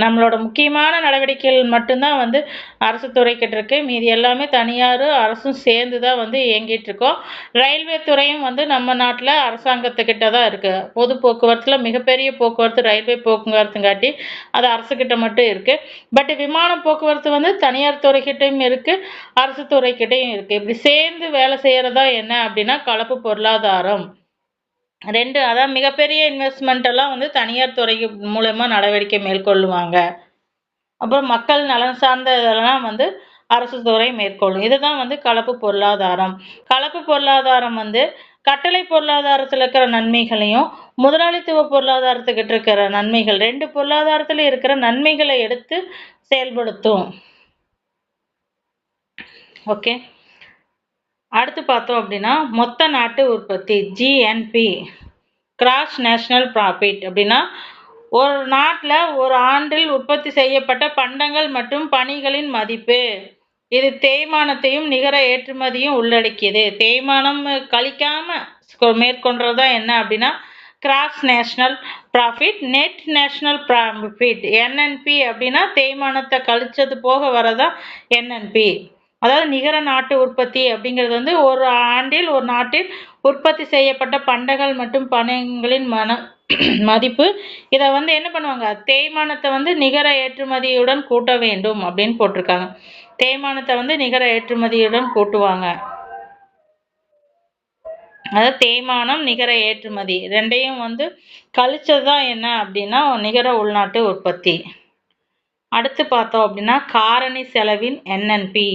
நம்மளோட முக்கியமான நடவடிக்கைகள் மட்டும்தான் வந்து அரசு துறைக்கிட்ட இருக்கு. மீதி எல்லாமே தனியார் அரசும் சேர்ந்து தான் வந்து இயங்கிட்டு இருக்கோம். ரயில்வே துறையும் வந்து நம்ம நாட்டில் அரசாங்கத்துக்கிட்ட தான் இருக்கு. பொது போக்குவரத்துல மிகப்பெரிய போக்குவரத்து ரயில்வே போக்குவரத்துங்காட்டி அது அரசுக்கிட்ட மட்டும் இருக்கு. பட் விமான போக்குவரத்து வந்து தனியார் துறைக்கிட்டையும் இருக்கு, அரசு துறைக்கிட்டையும் இருக்கு. இப்படி சேர்ந்து வேலை செய்யறதா என்ன அப்படின்னா கலப்பு பொருளாதாரம். 2 அதான் மிகப்பெரிய இன்வெஸ்ட்மெண்ட் எல்லாம் வந்து தனியார் துறை மூலமா நடவடிக்கை மேற்கொள்ளுவாங்க. அப்புறம் மக்கள் நலன் சார்ந்த இதெல்லாம் வந்து அரசு துறை மேற்கொள்ளும். இதுதான் வந்து கலப்பு பொருளாதாரம். கலப்பு பொருளாதாரம் வந்து கட்டளை பொருளாதாரத்தில் இருக்கிற நன்மைகளையும் முதலாளித்துவ பொருளாதாரத்துக்கிட்ட இருக்கிற நன்மைகள் 2 பொருளாதாரத்துல இருக்கிற நன்மைகளை எடுத்து செயல்படுத்தும். ஓகே, அடுத்து பார்த்தோம் அப்படின்னா மொத்த நாட்டு உற்பத்தி ஜிஎன்பி, கிராஸ் நேஷனல் ப்ராஃபிட். அப்படின்னா ஒரு நாட்டில் ஒரு ஆண்டில் உற்பத்தி செய்யப்பட்ட பண்டங்கள் மற்றும் பணிகளின் மதிப்பு. இது தேய்மானத்தையும் நிகர ஏற்றுமதியும் உள்ளடக்கியது. தேய்மானம் கழிக்காம மேற்கொண்டது என்ன அப்படின்னா cross national profit. Net national profit NNP அப்படின்னா தேய்மானத்தை கழிச்சது போக வரதான் என்என்பி. அதாவது நிகர நாட்டு உற்பத்தி அப்படிங்கிறது வந்து ஒரு ஆண்டில் ஒரு நாட்டில் உற்பத்தி செய்யப்பட்ட பண்டங்கள் மற்றும் பணங்களின் மதிப்பு. இதை வந்து என்ன பண்ணுவாங்க, தேய்மானத்தை வந்து நிகர ஏற்றுமதியுடன் கூட்ட வேண்டும் அப்படின்னு போட்டிருக்காங்க. தேய்மானத்தை வந்து நிகர ஏற்றுமதியுடன் கூட்டுவாங்க. அதாவது தேய்மானம் நிகர ஏற்றுமதி ரெண்டையும் வந்து கழிச்சதுதான் என்ன அப்படின்னா நிகர உள்நாட்டு உற்பத்தி. அடுத்து பார்த்தோம் அப்படின்னா காரணி செலவின் NNP.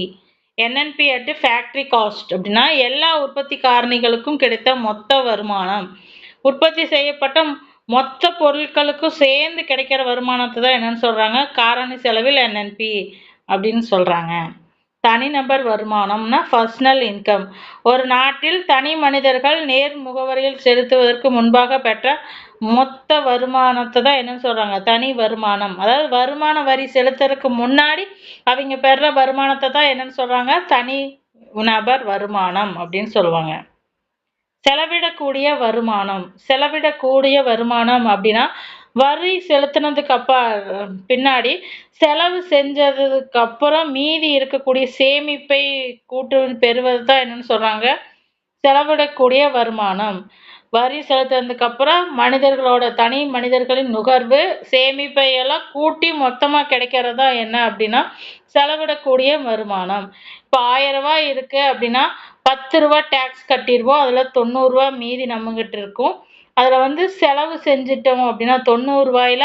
NNP at factory cost அப்படின்னா எல்லா உற்பத்தி காரணிகளுக்கும் கிடைத்த மொத்த வருமானம். உற்பத்தி செய்யப்பட்ட மொத்த பொருட்களுக்கும் சேர்ந்து கிடைக்கிற வருமானத்தை தான் என்னன்னு சொல்றாங்க, காரணி செலவில் என்என்பி அப்படின்னு சொல்றாங்க. தனிநபர் வருமானம்னா பர்சனல் இன்கம். ஒரு நாட்டில் தனி மனிதர்கள் நேர் முகவரியில் செலுத்துவதற்கு முன்பாக பெற்ற மொத்த வருமானத்தை தான் என்னன்னு சொல்றாங்க, தனி வருமானம். அதாவது வருமான வரி செலுத்துறதுக்கு முன்னாடி அவங்க பெற வருமானத்தை தான் என்னன்னு சொல்றாங்க, தனி நபர் வருமானம் அப்படின்னு சொல்லுவாங்க. செலவிடக்கூடிய வருமானம். செலவிடக்கூடிய வருமானம் அப்படின்னா வரி செலுத்தினதுக்கு பின்னாடி செலவு செஞ்சதுக்கு அப்புறம் மீதி இருக்கக்கூடிய சேமிப்பை கூட்டு பெறுவது தான் என்னன்னு சொல்றாங்க, செலவிடக்கூடிய வருமானம். வரி செலுத்தினதுக்கு அப்புறம் மனிதர்களோட தனி மனிதர்களின் நுகர்வு சேமிப்பை எல்லாம் கூட்டி மொத்தமா கிடைக்கிறதா என்ன அப்படின்னா செலவிடக்கூடிய வருமானம். இப்போ 1000 ரூபாய் இருக்கு அப்படின்னா 10 ரூபாய் டேக்ஸ் கட்டிடுவோம், அதுல 90 ரூபாய் மீதி நம்மகிட்ட இருக்கும். அதுல வந்து செலவு செஞ்சுட்டோம் அப்படின்னா 90 ரூபாயில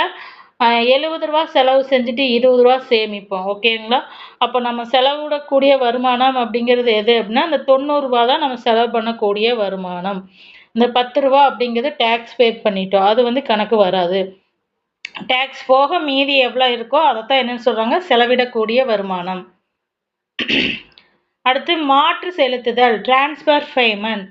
70 ரூபாய் செலவு செஞ்சுட்டு 20 ரூபாய் சேமிப்போம். ஓகேங்களா? அப்போ நம்ம செலவிடக்கூடிய வருமானம் அப்படிங்கிறது எது அப்படின்னா அந்த 90 ரூபாய் தான் நம்ம செலவு பண்ணக்கூடிய வருமானம். இந்த 10 ரூபாய் அப்படிங்கிறது டேக்ஸ் பே பண்ணிட்டோம், அது வந்து கணக்கு வராது. டேக்ஸ் போக மீதி எவ்வளோ இருக்கோ அதைத்தான் என்னன்னு சொல்றாங்க, செலவிடக்கூடிய வருமானம். அடுத்து மாற்று செலுத்துதல், டிரான்ஸ்ஃபர் பேமெண்ட்.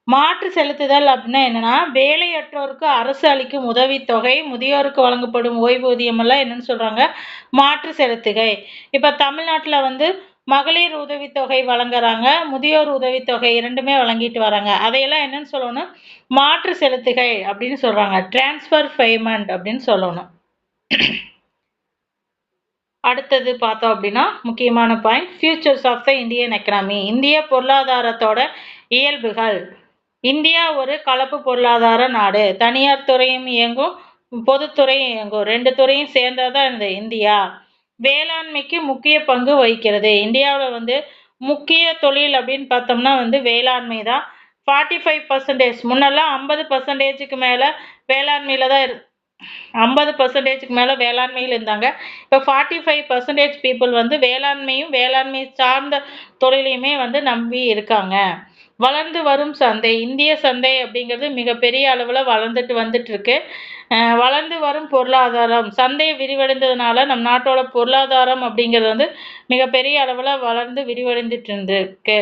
மாற்று செலுத்துதல் அப்படின்னா என்னன்னா வேலையற்றோருக்கு அரசு அளிக்கும் உதவித்தொகை, முதியோருக்கு வழங்கப்படும் ஓய்வூதியம் எல்லாம் என்னன்னு சொல்றாங்க, மாற்று செலுத்துகை. இப்ப தமிழ்நாட்டுல வந்து மகளிர் உதவித்தொகை வழங்குறாங்க, முதியோர் உதவித்தொகை இரண்டுமே வழங்கிட்டு வராங்க. அதையெல்லாம் என்னன்னு சொல்லணும், மாற்று செலுத்துகை அப்படின்னு சொல்றாங்க, டிரான்ஸ்ஃபர் பேமெண்ட் அப்படின்னு சொல்லணும். அடுத்தது பார்த்தோம் அப்படின்னா முக்கியமான point features of the Indian economy. இந்திய பொருளாதாரத்தோட இயல்புகள். இந்தியா ஒரு கலப்பு பொருளாதார நாடு. தனியார் துறையும் இயங்கும், பொதுத்துறையும் இயங்கும். 2 துறையும் சேர்ந்ததான் இந்த இந்தியா. வேளாண்மைக்கு முக்கிய பங்கு வகிக்கிறது. இந்தியாவில் வந்து முக்கிய தொழில் அப்படின்னு பார்த்தோம்னா வந்து வேளாண்மை தான். 45% முன்னெல்லாம் 50%க்கு மேலே வேளாண்மையில் தான் 50%க்கு மேலே வேளாண்மையில் இருந்தாங்க. இப்போ 45% பீப்புள் வந்து வேளாண்மையும் வேளாண்மை சார்ந்த தொழிலையுமே வந்து நம்பி இருக்காங்க. வளர்ந்து வரும் சந்தை. இந்திய சந்தை அப்படிங்கிறது மிகப்பெரிய அளவில் வளர்ந்துட்டு வந்துட்டு இருக்கு. வளர்ந்து வரும் பொருளாதாரம். சந்தை விரிவடைந்ததுனால நம் நாட்டோட பொருளாதாரம் அப்படிங்கிறது வந்து மிகப்பெரிய அளவில் வளர்ந்து விரிவடைந்துட்டு இருந்திருக்கு.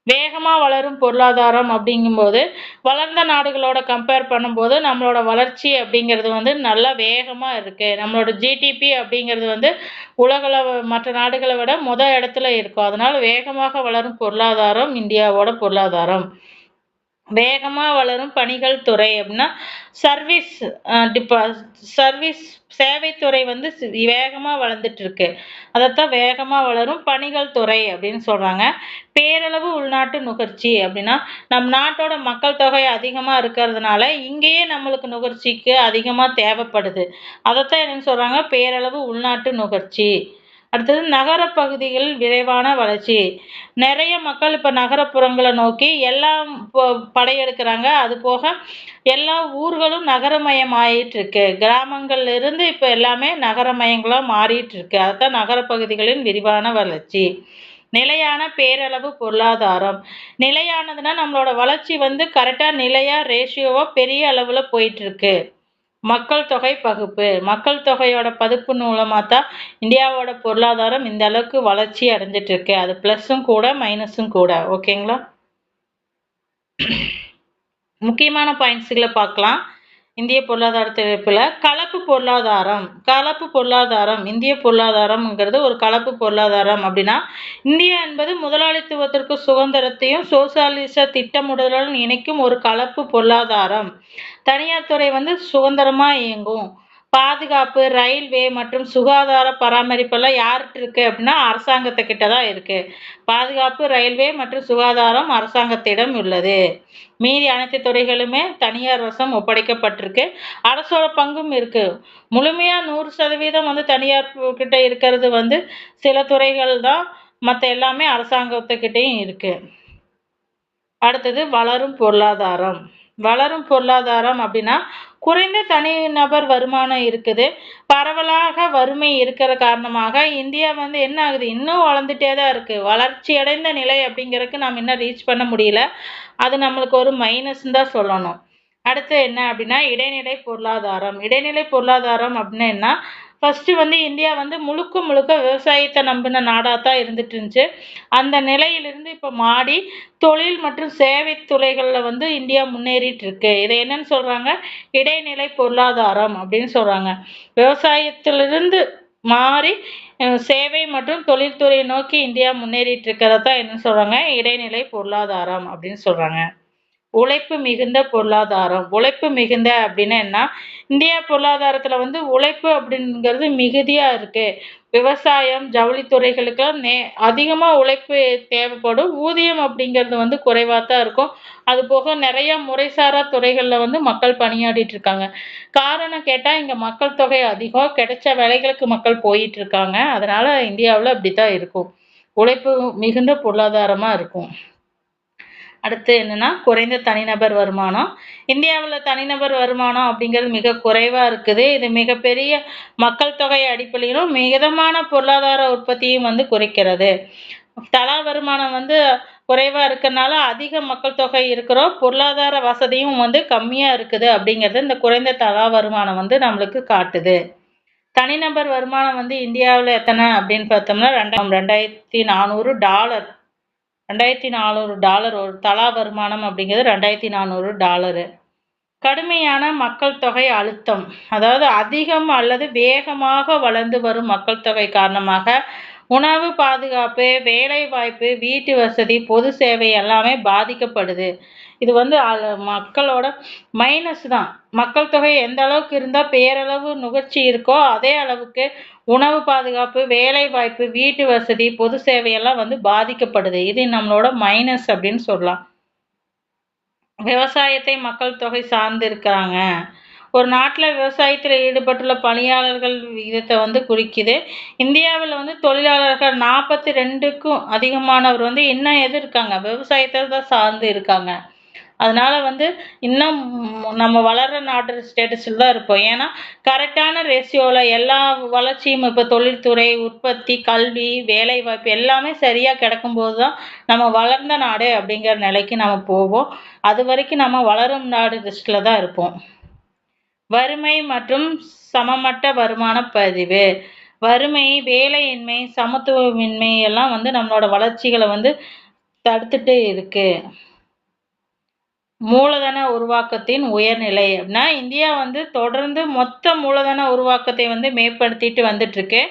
வேகமாக வளரும் பொருளாதாரம் அப்படிங்கும்போது வளர்ந்த நாடுகளோட கம்பேர் பண்ணும்போது நம்மளோட வளர்ச்சி அப்படிங்கிறது வந்து நல்லா வேகமாக இருக்குது. நம்மளோட ஜிடிபி அப்படிங்கிறது வந்து உலகளவு மற்ற நாடுகளை விட இடத்துல இருக்கும். அதனால் வேகமாக வளரும் பொருளாதாரம் இந்தியாவோட பொருளாதாரம். வேகமாக வளரும் பணிகள் துறை அப்படின்னா சர்வீஸ் சர்வீஸ் சேவைத்துறை வந்து வேகமாக வளர்ந்துட்டு இருக்கு. அதைத்தான் வேகமாக வளரும் பணிகள் துறை அப்படின்னு சொல்கிறாங்க. பேரளவு உள்நாட்டு நுகர்ச்சி அப்படின்னா நம் நாட்டோட மக்கள் தொகை அதிகமாக இருக்கிறதுனால இங்கேயே நம்மளுக்கு நுகர்ச்சிக்கு அதிகமாக தேவைப்படுது. அதைத்தான் என்னன்னு சொல்கிறாங்க, பேரளவு உள்நாட்டு நுகர்ச்சி. அடுத்தது நகர பகுதிகளில் விரைவான வளர்ச்சி. நிறைய மக்கள் இப்போ நகரப்புறங்களை நோக்கி எல்லாம் படையெடுக்கிறாங்க. அது போக எல்லா ஊர்களும் நகரமயம் ஆயிட்டு இருக்கு. கிராமங்கள்ல இருந்து இப்போ எல்லாமே நகரமயங்களாக மாறிட்டு இருக்கு. அதுதான் நகர பகுதிகளின் விரிவான வளர்ச்சி. நிலையான பேரளவு பொருளாதாரம். நிலையானதுன்னா நம்மளோட வளர்ச்சி வந்து கரெக்டாக நிலையாக ரேஷியோவாக பெரிய அளவில் போயிட்டு இருக்கு. மக்கள் தொகை பகுப்பு. மக்கள் தொகையோட பகுப்பு மூலமாக தான் இந்தியாவோட பொருளாதாரம் இந்த அளவுக்கு வளர்ச்சி அடைஞ்சிட்டு இருக்கு. அது ப்ளஸ்ஸும் கூட மைனஸும் கூட. ஓகேங்களா? முக்கியமான பாயிண்ட்ஸுகளை பார்க்கலாம். இந்திய பொருளாதார தலைப்பில் கலப்பு பொருளாதாரம். கலப்பு பொருளாதாரம் இந்திய பொருளாதாரம்ங்கிறது ஒரு கலப்பு பொருளாதாரம். அப்படின்னா இந்தியா என்பது முதலாளித்துவத்திற்கு சுதந்திரத்தையும் சோசியலிச திட்டமிடலுடன் இணைக்கும் ஒரு கலப்பு பொருளாதாரம். தனியார் துறை வந்து சுதந்திரமாக இயங்கும். பாதுகாப்பு, ரயில்வே மற்றும் சுகாதார பராமரிப்பெல்லாம் யார்கிட்ட இருக்கு அப்படின்னா அரசாங்கத்துக்கிட்ட தான் இருக்கு. பாதுகாப்பு, ரயில்வே மற்றும் சுகாதாரம் அரசாங்கத்திடம் உள்ளது. மீதி அனைத்து துறைகளுமே தனியார் வசம் ஒப்படைக்கப்பட்டிருக்கு. அரசோட பங்கும் இருக்கு. முழுமையா 100% வந்து தனியார் கிட்ட இருக்கிறது வந்து சில துறைகள் தான். மற்ற எல்லாமே அரசாங்கத்துக்கிட்டையும் இருக்கு. அடுத்தது வளரும் பொருளாதாரம். வளரும் பொருளாதாரம் அப்படின்னா குறைந்த தனிநபர் வருமானம் இருக்குது. பரவலாக வறுமை இருக்கிற காரணமாக இந்தியா வந்து என்ன ஆகுது, இன்னும் வளர்ந்துட்டே தான் இருக்கு. வளர்ச்சி அடைந்த நிலை அப்படிங்கிறதுக்கு நாம் இன்னும் ரீச் பண்ண முடியல. அது நம்மளுக்கு ஒரு மைனஸ்ன்னு தான் சொல்லணும். அடுத்து என்ன அப்படின்னா இடைநிலை பொருளாதாரம். இடைநிலை பொருளாதாரம் அப்படின்னா என்ன, ஃபஸ்ட்டு வந்து இந்தியா வந்து முழுக்க முழுக்க விவசாயத்தை நம்பின நாடாக தான் இருந்துட்டு இருந்துச்சு. அந்த நிலையிலிருந்து இப்போ மாறி தொழில் மற்றும் சேவை துறைகளில் வந்து இந்தியா முன்னேறிட்டு இருக்கு. இதை என்னன்னு சொல்கிறாங்க, இடைநிலை பொருளாதாரம் அப்படின்னு சொல்கிறாங்க. விவசாயத்திலிருந்து மாறி சேவை மற்றும் தொழில்துறையை நோக்கி இந்தியா முன்னேறிட்டு இருக்கிறது தான் என்னன்னு சொல்கிறாங்க, இடைநிலை பொருளாதாரம் அப்படின்னு சொல்கிறாங்க. உழைப்பு மிகுந்த பொருளாதாரம். உழைப்பு மிகுந்த அப்படின்னா என்ன, இந்தியா பொருளாதாரத்தில் வந்து உழைப்பு அப்படிங்கிறது மிகுதியாக இருக்கு. விவசாயம், ஜவுளித்துறைகளுக்கெல்லாம் அதிகமாக உழைப்பு தேவைப்படும். ஊதியம் அப்படிங்கிறது வந்து குறைவாக தான் இருக்கும். அது போக நிறைய முறைசாரா துறைகளில் வந்து மக்கள் பணியாடிட்டு இருக்காங்க. காரணம் கேட்டால் இங்கே மக்கள் தொகை அதிகம், கிடைச்ச வேலைகளுக்கு மக்கள் போயிட்டு இருக்காங்க. அதனால இந்தியாவில் அப்படி தான் இருக்கும். உழைப்பு மிகுந்த பொருளாதாரமாக இருக்கும். அடுத்து என்னன்னா குறைந்த தனிநபர் வருமானம். இந்தியாவில் தனிநபர் வருமானம் அப்படிங்கிறது மிக குறைவாக இருக்குது. இது மிகப்பெரிய மக்கள் தொகை அடிப்படையிலும் மிதமான பொருளாதார உற்பத்தியும் வந்து குறைக்கிறது. தலா வருமானம் வந்து குறைவாக இருக்கிறதுனால அதிக மக்கள் தொகை இருக்கிறோம், பொருளாதார வசதியும் வந்து கம்மியாக இருக்குது அப்படிங்கிறது இந்த குறைந்த தலா வருமானம் வந்து நம்மளுக்கு காட்டுது. தனிநபர் வருமானம் வந்து இந்தியாவில் எத்தனை அப்படின்னு பார்த்தோம்னா $2,400. $2,400 ஒரு தலா வருமானம் அப்படிங்கிறது $2,400. கடுமையான மக்கள் தொகை அழுத்தம். அதாவது அதிகம் அல்லது வேகமாக வளர்ந்து வரும் மக்கள் தொகை காரணமாக உணவு பாதுகாப்பு, வேலைவாய்ப்பு, வீட்டு வசதி, பொது சேவை எல்லாமே பாதிக்கப்படுது. இது வந்து மக்களோட மைனஸ் தான். மக்கள் தொகை எந்த அளவுக்கு இருந்தா பேரளவு நுகர்ச்சி இருக்கோ, அதே அளவுக்கு உணவு பாதுகாப்பு, வேலைவாய்ப்பு, வீட்டு வசதி, பொது சேவையெல்லாம் வந்து பாதிக்கப்படுது. இது நம்மளோட மைனஸ் அப்படின்னு சொல்லலாம். விவசாயத்தை மக்கள் தொகை சார்ந்து இருக்கிறாங்க. ஒரு நாட்டுல விவசாயத்துல ஈடுபட்டுள்ள பணியாளர்கள் விகிதத்தை வந்து குறிக்குது. இந்தியாவுல வந்து தொழிலாளர்கள் 42க்கும் அதிகமானவர் வந்து இன்னும் எது இருக்காங்க? விவசாயத்தை தான் சார்ந்து இருக்காங்க. அதனால வந்து இன்னும் நம்ம வளர்ற நாடு ஸ்டேட்டஸில் தான் இருப்போம். ஏன்னா கரெக்டான ரேஷியோவில் எல்லா வளர்ச்சியும் இப்போ தொழில்துறை, உற்பத்தி, கல்வி, வேலைவாய்ப்பு எல்லாமே சரியாக கிடக்கும்போது தான் நம்ம வளர்ந்த நாடு அப்படிங்கிற நிலைக்கு நம்ம போவோம். அது வரைக்கும் நம்ம வளரும் நாடு லிஸ்ட்டில் தான் இருப்போம். வறுமை மற்றும் சமமற்ற வருமான பதிவு. வறுமை, வேலையின்மை, சமத்துவமின்மை எல்லாம் வந்து நம்மளோட வளர்ச்சிகளை வந்து தடுத்துட்டு இருக்கு. மூலதன உருவாக்கத்தின் உயர்நிலை அப்படின்னா இந்தியா வந்து தொடர்ந்து மொத்த மூலதன உருவாக்கத்தை வந்து மேம்படுத்திட்டு வந்துட்டு இருக்கு.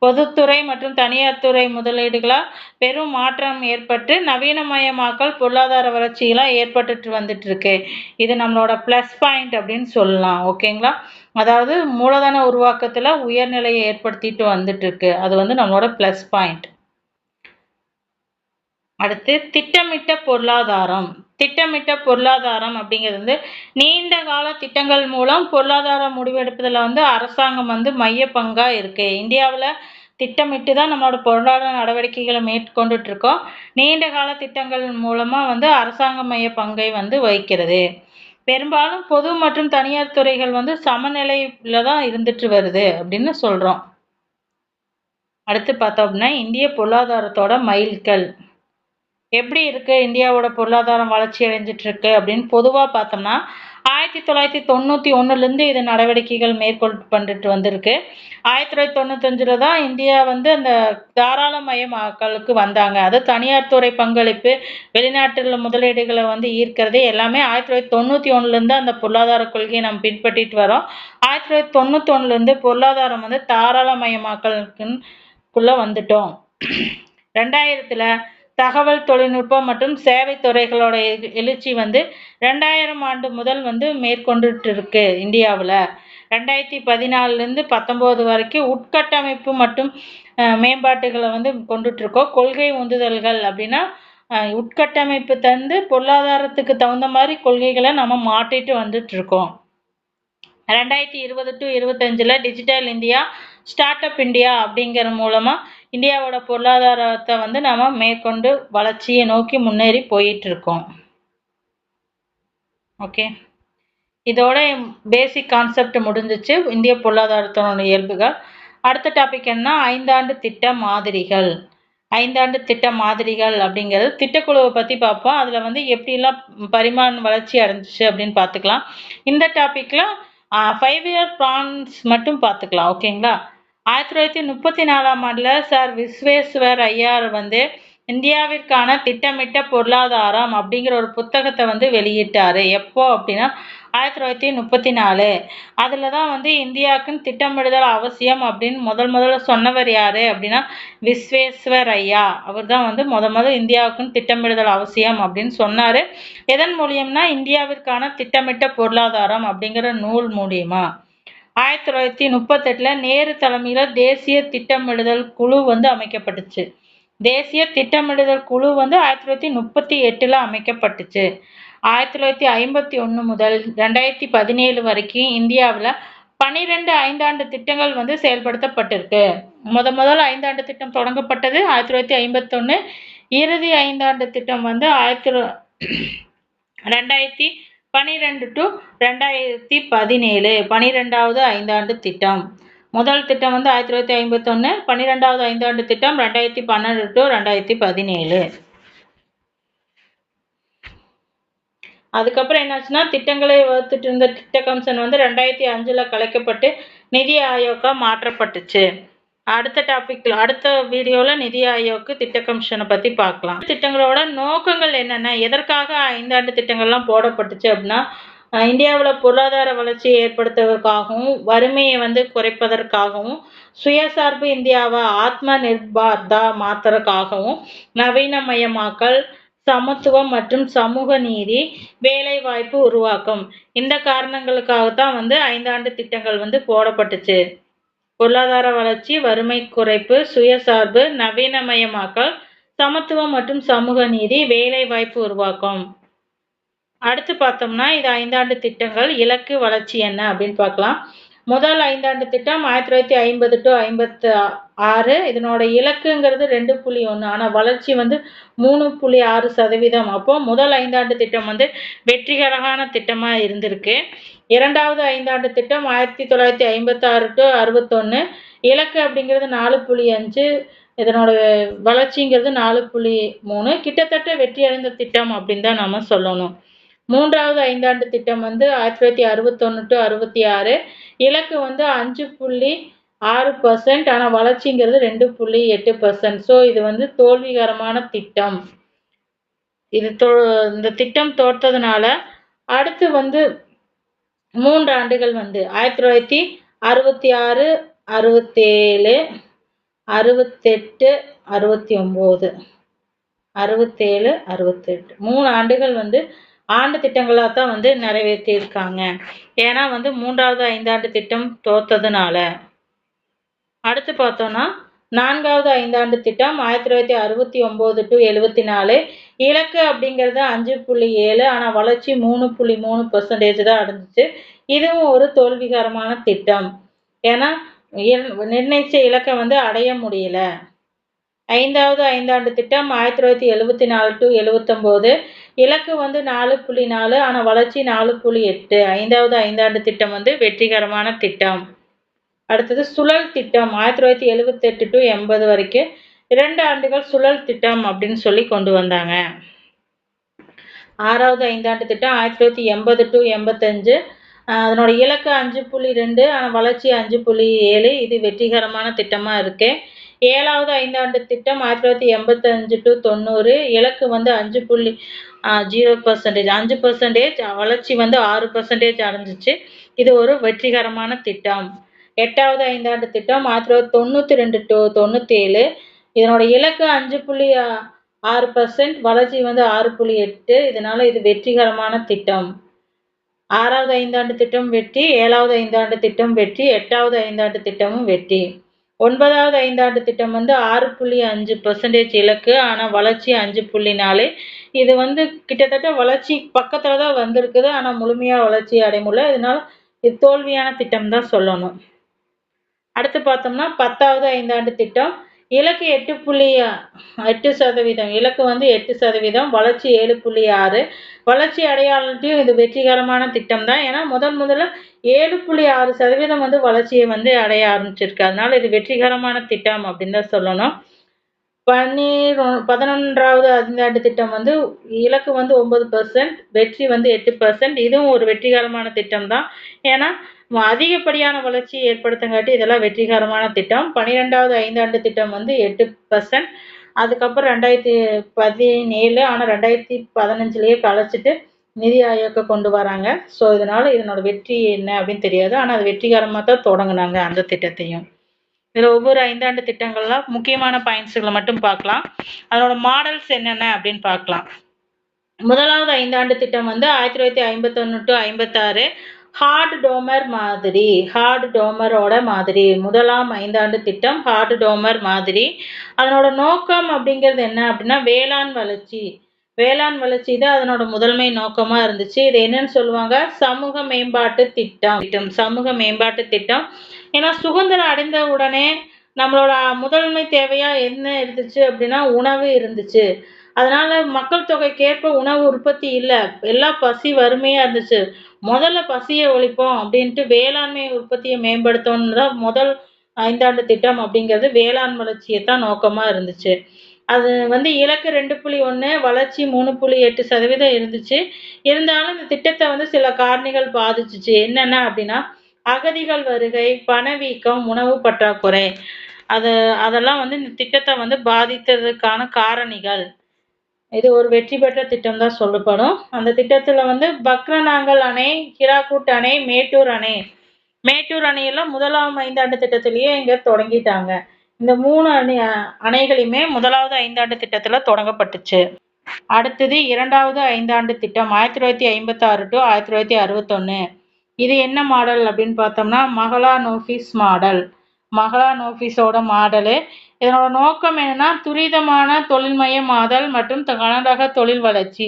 பொதுத்துறை மற்றும் தனியார் துறை முதலீடுகளால் பெரும் மாற்றம் ஏற்பட்டு நவீனமயமாக்கல், பொருளாதார வளர்ச்சியெல்லாம் ஏற்பட்டுட்டு வந்துட்டு இருக்கு. இது நம்மளோட ப்ளஸ் பாயிண்ட் அப்படின்னு சொல்லலாம். ஓகேங்களா? அதாவது மூலதன உருவாக்கத்துல உயர்நிலையை ஏற்படுத்திட்டு வந்துட்டு இருக்கு. அது வந்து நம்மளோட ப்ளஸ் பாயிண்ட். அடுத்து திட்டமிட்ட பொருளாதாரம். திட்டமிட்ட பொருளாதாரம் அப்படிங்கிறது வந்து நீண்ட கால திட்டங்கள் மூலம் பொருளாதார முடிவெடுப்பதில் வந்து அரசாங்கம் வந்து மைய பங்கா இருக்கு. இந்தியாவில் திட்டமிட்டு தான் நம்மளோட பொருளாதார நடவடிக்கைகளை மேற்கொண்டுட்டு இருக்கோம். நீண்ட கால திட்டங்கள் மூலமா வந்து அரசாங்க மைய பங்கை வந்து வகிக்கிறது. பெரும்பாலும் பொது மற்றும் தனியார் துறைகள் வந்து சமநிலையில தான் இருந்துட்டு வருது அப்படின்னு சொல்றோம். அடுத்து பார்த்தோம் அப்படின்னா இந்திய பொருளாதாரத்தோட மைல்கல் எப்படி இருக்கு, இந்தியாவோட பொருளாதாரம் வளர்ச்சி அடைஞ்சிட்டு இருக்கு அப்படின்னு பொதுவாக பார்த்தோம்னா 1991லேருந்து இது நடவடிக்கைகள் பண்ணிட்டு வந்திருக்கு. 1995 தான் இந்தியா வந்து அந்த தாராளமயமாக்கலுக்கு வந்தாங்க. அது தனியார் துறை பங்களிப்பு, வெளிநாட்டில் முதலீடுகளை வந்து ஈர்க்கிறது எல்லாமே 1991லேருந்து அந்த பொருளாதார கொள்கையை நம்ம பின்பற்றிட்டு வரோம். 1991லேருந்து பொருளாதாரம் வந்து தாராளமயமாக்கலுக்குள்ள வந்துட்டோம். 2000ல் தகவல் தொழில்நுட்பம் மற்றும் சேவை துறைகளோட எழுச்சி வந்து 2000 ஆண்டு முதல் வந்து மேற்கொண்டுட்டு இருக்கு இந்தியாவில். 2014லேருந்து 19 வரைக்கும் உட்கட்டமைப்பு மற்றும் மேம்பாட்டுகளை வந்து கொண்டுட்டு இருக்கோம். கொள்கை உந்துதல்கள் அப்படின்னா உட்கட்டமைப்பு தந்து பொருளாதாரத்துக்கு தகுந்த மாதிரி கொள்கைகளை நம்ம மாற்றிட்டு வந்துட்டு இருக்கோம். 2020 to 25ல் digital India, start up India அப்படிங்கிற மூலமா இந்தியாவோட பொருளாதாரத்தை வந்து நம்ம மேற்கொண்டு வளர்ச்சியை நோக்கி முன்னேறி போயிட்டு இருக்கோம். ஓகே, இதோட பேசிக் கான்செப்ட் முடிஞ்சிச்சு இந்திய பொருளாதாரத்தோட இயல்புகள். அடுத்த டாபிக் என்ன, 5 ஆண்டு திட்ட மாதிரிகள். 5 ஆண்டு திட்ட மாதிரிகள் அப்படிங்கிறது திட்டக்குழுவை பற்றி பார்ப்போம். அதில் வந்து எப்படிலாம் பரிமாண வளர்ச்சி அடைஞ்சிச்சு அப்படின்னு பார்த்துக்கலாம். இந்த டாப்பிக்கில் 5 இயர் பிளான்ஸ் மட்டும் பார்த்துக்கலாம். ஓகேங்களா? 1934ஆம் ஆண்டில் சார் விஸ்வேஸ்வர் ஐயர் வந்து இந்தியாவிற்கான திட்டமிட்ட பொருளாதாரம் அப்படிங்கிற ஒரு புத்தகத்தை வந்து வெளியிட்டார். எப்போ அப்படின்னா 1934. அதில் தான் வந்து இந்தியாவுக்குன்னு திட்டமிடுதல் அவசியம் அப்படின்னு முதல்ல சொன்னவர் யார் அப்படின்னா விஸ்வேஸ்வர் ஐயா. அவர் தான் வந்து முதல் இந்தியாவுக்குன்னு திட்டமிடுதல் அவசியம் அப்படின்னு சொன்னார். எதன் மூலியம்னா இந்தியாவிற்கான திட்டமிட்ட பொருளாதாரம் அப்படிங்கிற நூல் மூலியமா. 1938ல் நேரு தலைமையில் தேசிய திட்டமிடுதல் குழு வந்து அமைக்கப்பட்டுச்சு. தேசிய திட்டமிடுதல் குழு வந்து 1938ல் அமைக்கப்பட்டுச்சு. 1951 முதல் 2017 வரைக்கும் இந்தியாவில் 12 5ஆண்டு திட்டங்கள் வந்து செயல்படுத்தப்பட்டிருக்கு. முதல் 5ஆண்டு திட்டம் தொடங்கப்பட்டது 1951. இறுதி 5ஆண்டு திட்டம் வந்து 2012 to 2017 12வது 5ஆண்டு திட்டம். முதல் திட்டம் வந்து 1951, 12வது 5ஆண்டு திட்டம் 2012 to 2017. அதுக்கப்புறம் என்னாச்சுன்னா திட்டங்களை வகுத்துட்டு இருந்த திட்ட கமிஷன் வந்து 2005ல் கலைக்கப்பட்டு நிதி ஆயோக்கா மாற்றப்பட்டுச்சு. அடுத்த வீடியோவில் நிதி ஆயோக்கு திட்ட கமிஷனை பற்றி பார்க்கலாம். திட்டங்களோட நோக்கங்கள் என்னென்ன, எதற்காக 5ஆண்டு திட்டங்கள்லாம் போடப்பட்டுச்சு அப்படின்னா இந்தியாவில் பொருளாதார வளர்ச்சியை ஏற்படுத்துவதற்காகவும் வறுமையை குறைப்பதற்காகவும் சுயசார்பு இந்தியாவை ஆத்ம நிர்பார்தா மாத்துறதுக்காகவும் நவீனமயமாக்கல், சமத்துவம் மற்றும் சமூக நீதி, வேலைவாய்ப்பு உருவாக்கம் இந்த காரணங்களுக்காகத்தான் 5 ஆண்டு திட்டங்கள் போடப்பட்டுச்சு. பொருளாதார வளர்ச்சி, வறுமை குறைப்பு, சுயசார்பு, நவீனமயமாக்கல், சமத்துவம் மற்றும் சமூக நீதி, வேலைவாய்ப்பு உருவாக்கம். அடுத்து பார்த்தோம்னா இது 5 ஆண்டு திட்டங்கள். இலக்கு, வளர்ச்சி என்ன அப்படின்னு பார்க்கலாம். முதல் 5 ஆண்டு திட்டம் 1950 to 56. இதனோட இலக்குங்கிறது 2.1. ஆனால் வளர்ச்சி 3.6%. அப்போ முதல் 5 ஆண்டு திட்டம் வெற்றிகரமான திட்டமாக இருந்திருக்கு. இரண்டாவது 5 ஆண்டு திட்டம் 1956 to 61. இலக்கு அப்படிங்கிறது 4.5. இதனோட வளர்ச்சிங்கிறது 4.3. கிட்டத்தட்ட வெற்றி அடைந்த திட்டம் அப்படின்னு தான் நம்ம சொல்லணும். மூன்றாவது 5 ஆண்டு திட்டம் 1961 to 66. இலக்கு 5.6%. ஆனால் வளர்ச்சிங்கிறது 2.8%. ஸோ இது தோல்விகரமான திட்டம். இந்த திட்டம் தோற்றதுனால அடுத்து 3 ஆண்டுகள் 1966, 67, 68, 69, 67, 68 3 ஆண்டுகள் ஆண்டு திட்டங்களாக தான் நிறைவேற்றியிருக்காங்க. ஏன்னா 3வது 5 ஆண்டு திட்டம் தோற்றதுனால. அடுத்து பார்த்தோம்னா 4வது 5 ஆண்டு திட்டம் 1969 to 74. இலக்கு அப்படிங்கிறது 5.7. ஆனால் வளர்ச்சி 3.3% தான் அடைஞ்சிச்சு. இதுவும் ஒரு தோல்விகரமான திட்டம். ஏன்னா நிர்ணயிச்ச இலக்கை அடைய முடியல. 5வது 5 ஆண்டு திட்டம் 1974 to 79. இலக்கு 4.4. ஆனால் வளர்ச்சி 4.8. 5வது 5 ஆண்டு திட்டம் வெற்றிகரமான திட்டம். அடுத்தது சுழல் திட்டம் 1978 to 80 வரைக்கும் 2 ஆண்டுகள் சுழல் திட்டம் அப்படின்னு சொல்லி கொண்டு வந்தாங்க. 6வது 5 ஆண்டு திட்டம் 1980 to 85. அதனோட இலக்கு 5.2. ஆனால் வளர்ச்சி 5.7. இது வெற்றிகரமான திட்டமாக இருக்கு. 7வது 5 ஆண்டு திட்டம் 1985 to 90. இலக்கு 5.0%. 5%. வளர்ச்சி 6% அடைஞ்சிச்சு. இது ஒரு வெற்றிகரமான திட்டம். 8வது 5 ஆண்டு திட்டம் 1992 to 97. இதனோட இலக்கு 5.6%. வளர்ச்சி 6.8. இதனால இது வெற்றிகரமான திட்டம். 6வது 5 ஆண்டு திட்டம் வெற்றி, 7வது 5 ஆண்டு திட்டம் வெற்றி, 8வது 5 ஆண்டு திட்டமும் வெற்றி. 9வது 5 ஆண்டு திட்டம் 6.5% இலக்கு, ஆனால் வளர்ச்சி 5.4. இது கிட்டத்தட்ட வளர்ச்சி பக்கத்தில் தான் வந்திருக்குது. ஆனால் முழுமையாக வளர்ச்சி அடைய முடியல. இதனால இது தோல்வியான திட்டம் தான் சொல்லணும். அடுத்து பார்த்தோம்னா 10வது 5 ஆண்டு திட்டம் இலக்கு 8.8%. இலக்கு 8%. வளர்ச்சி 7.6. வளர்ச்சி அடையாளத்தையும் இது வெற்றிகரமான திட்டம் தான். ஏன்னா முதல்ல 7.6% வளர்ச்சியை அடைய ஆரம்பிச்சிருக்கு. அதனால இது வெற்றிகரமான திட்டம் அப்படின்னு தான் சொல்லணும். 11வது 5 ஆண்டு திட்டம் இலக்கு 9%, வெற்றி 8%. இதுவும் ஒரு வெற்றிகரமான திட்டம் தான். ஏன்னா அதிகப்படியான வளர்ச்சியை ஏற்படுத்தங்காட்டி இதெல்லாம் வெற்றிகரமான திட்டம். 12வது 5 ஆண்டு திட்டம் 8%. அதுக்கப்புறம் 2017. ஆனால் 2015 கலைச்சிட்டு நிதி ஆயோக்கை கொண்டு வராங்க. ஸோ இதனோட வெற்றி என்ன அப்படின்னு தெரியாது. ஆனால் அது வெற்றிகரமாக தான் தொடங்கினாங்க அந்த திட்டத்தையும். இதில் ஒவ்வொரு 5 ஆண்டு திட்டங்கள்லாம் முக்கியமான பாயிண்ட்ஸுகளை மட்டும் பார்க்கலாம். அதனோட மாடல்ஸ் என்னென்ன அப்படின்னு பார்க்கலாம். முதலாவது 5 ஆண்டு திட்டம் 1951 to 56. ஹார்ட் டோமர் மாதிரி, ஹார்ட் டோமரோட மாதிரி. முதலாம் 5 ஆண்டு திட்டம் ஹார்ட் டோமர் மாதிரி. அதனோட நோக்கம் அப்படிங்கிறது என்ன அப்படின்னா வேளாண் வளர்ச்சி. வேளாண் வளர்ச்சி தான் அதனோட முதன்மை நோக்கமாக இருந்துச்சு. இது என்னன்னு சொல்லுவாங்க, சமூக மேம்பாட்டு திட்டம். சமூக மேம்பாட்டு திட்டம். ஏன்னா சுதந்திரம் அடைந்த உடனே நம்மளோட முதன்மை தேவையா என்ன இருந்துச்சு அப்படின்னா உணவு இருந்துச்சு. அதனால மக்கள் தொகைக்கேற்ப உணவு உற்பத்தி இல்லை, எல்லாம் பசி வறுமையா இருந்துச்சு. முதல்ல பசியை ஒழிப்போம் அப்படின்ட்டு வேளாண்மை உற்பத்தியை மேம்படுத்தணும்னு தான் முதல் 5 ஆண்டு திட்டம் அப்படிங்கிறது வேளாண் வளர்ச்சியை தான் நோக்கமா இருந்துச்சு. அது இலக்கு 2.1, வளர்ச்சி 3.8% இருந்துச்சு. இருந்தாலும் இந்த திட்டத்தை சில காரணிகள் பாதிச்சுச்சு. என்னென்ன அப்படின்னா அகதிகள் வருகை, பணவீக்கம், உணவு பற்றாக்குறை. அதெல்லாம் இந்த திட்டத்தை பாதித்ததுக்கான காரணிகள். இது ஒரு வெற்றி பெற்ற திட்டம் தான் சொல்லப்படும். அந்த திட்டத்துல வந்து பக்ரநாங்கல் அணை, ஹிராக்குட் அணை, மேட்டூர் அணை. மேட்டூர் அணையெல்லாம் முதலாம் ஐந்தாண்டு திட்டத்திலேயே இங்க தொடங்கிட்டாங்க. இந்த 3 அணைகளையுமே முதலாவது ஐந்தாண்டு திட்டத்துல தொடங்கப்பட்டுச்சு. அடுத்தது 2வது ஐந்தாண்டு திட்டம் 1956 to 1961. இது என்ன மாடல் அப்படின்னு பார்த்தோம்னா மஹலானோபிஸ் மாடல். மஹலானோபிஸோட மாடலு. இதனோட நோக்கம் என்னன்னா துரிதமான தொழில்மயமாதல் மற்றும் கனரக தொழில் வளர்ச்சி.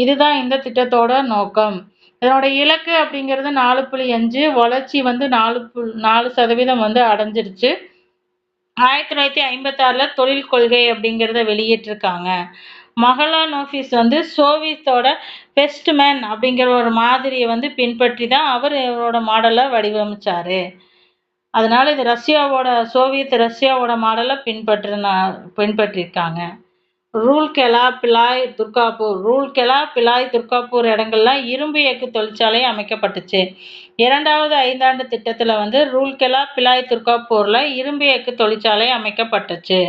இதுதான் இந்த திட்டத்தோட நோக்கம். இதனோட இலக்கு அப்படிங்கிறது 4.5, வளர்ச்சி வந்து 4% வந்து அடைஞ்சிருச்சு. 1956ல தொழில் கொள்கை அப்படிங்கிறத வெளியிட்டிருக்காங்க. மஹலானோபிஸ் வந்து சோவியத்தோட பெஸ்ட்மேன் அப்படிங்கிற ஒரு மாதிரியை வந்து பின்பற்றி தான் அவரோட மாடலை வடிவமைச்சாரு. அதனால இது சோவியத் ரஷ்யாவோட மாடலை பின்பற்றிருக்காங்க. ரூர்கெலா, பிலாய், துர்காப்பூர் இடங்கள்லாம் இரும்பு எஃகு தொழிற்சாலை அமைக்கப்பட்டுச்சு. 2வது ஐந்தாண்டு திட்டத்துல வந்து ரூர்கெலா, பிலாய், துர்காப்பூர்ல இரும்பு எஃகு தொழிற்சாலை அமைக்கப்பட்டுச்சு.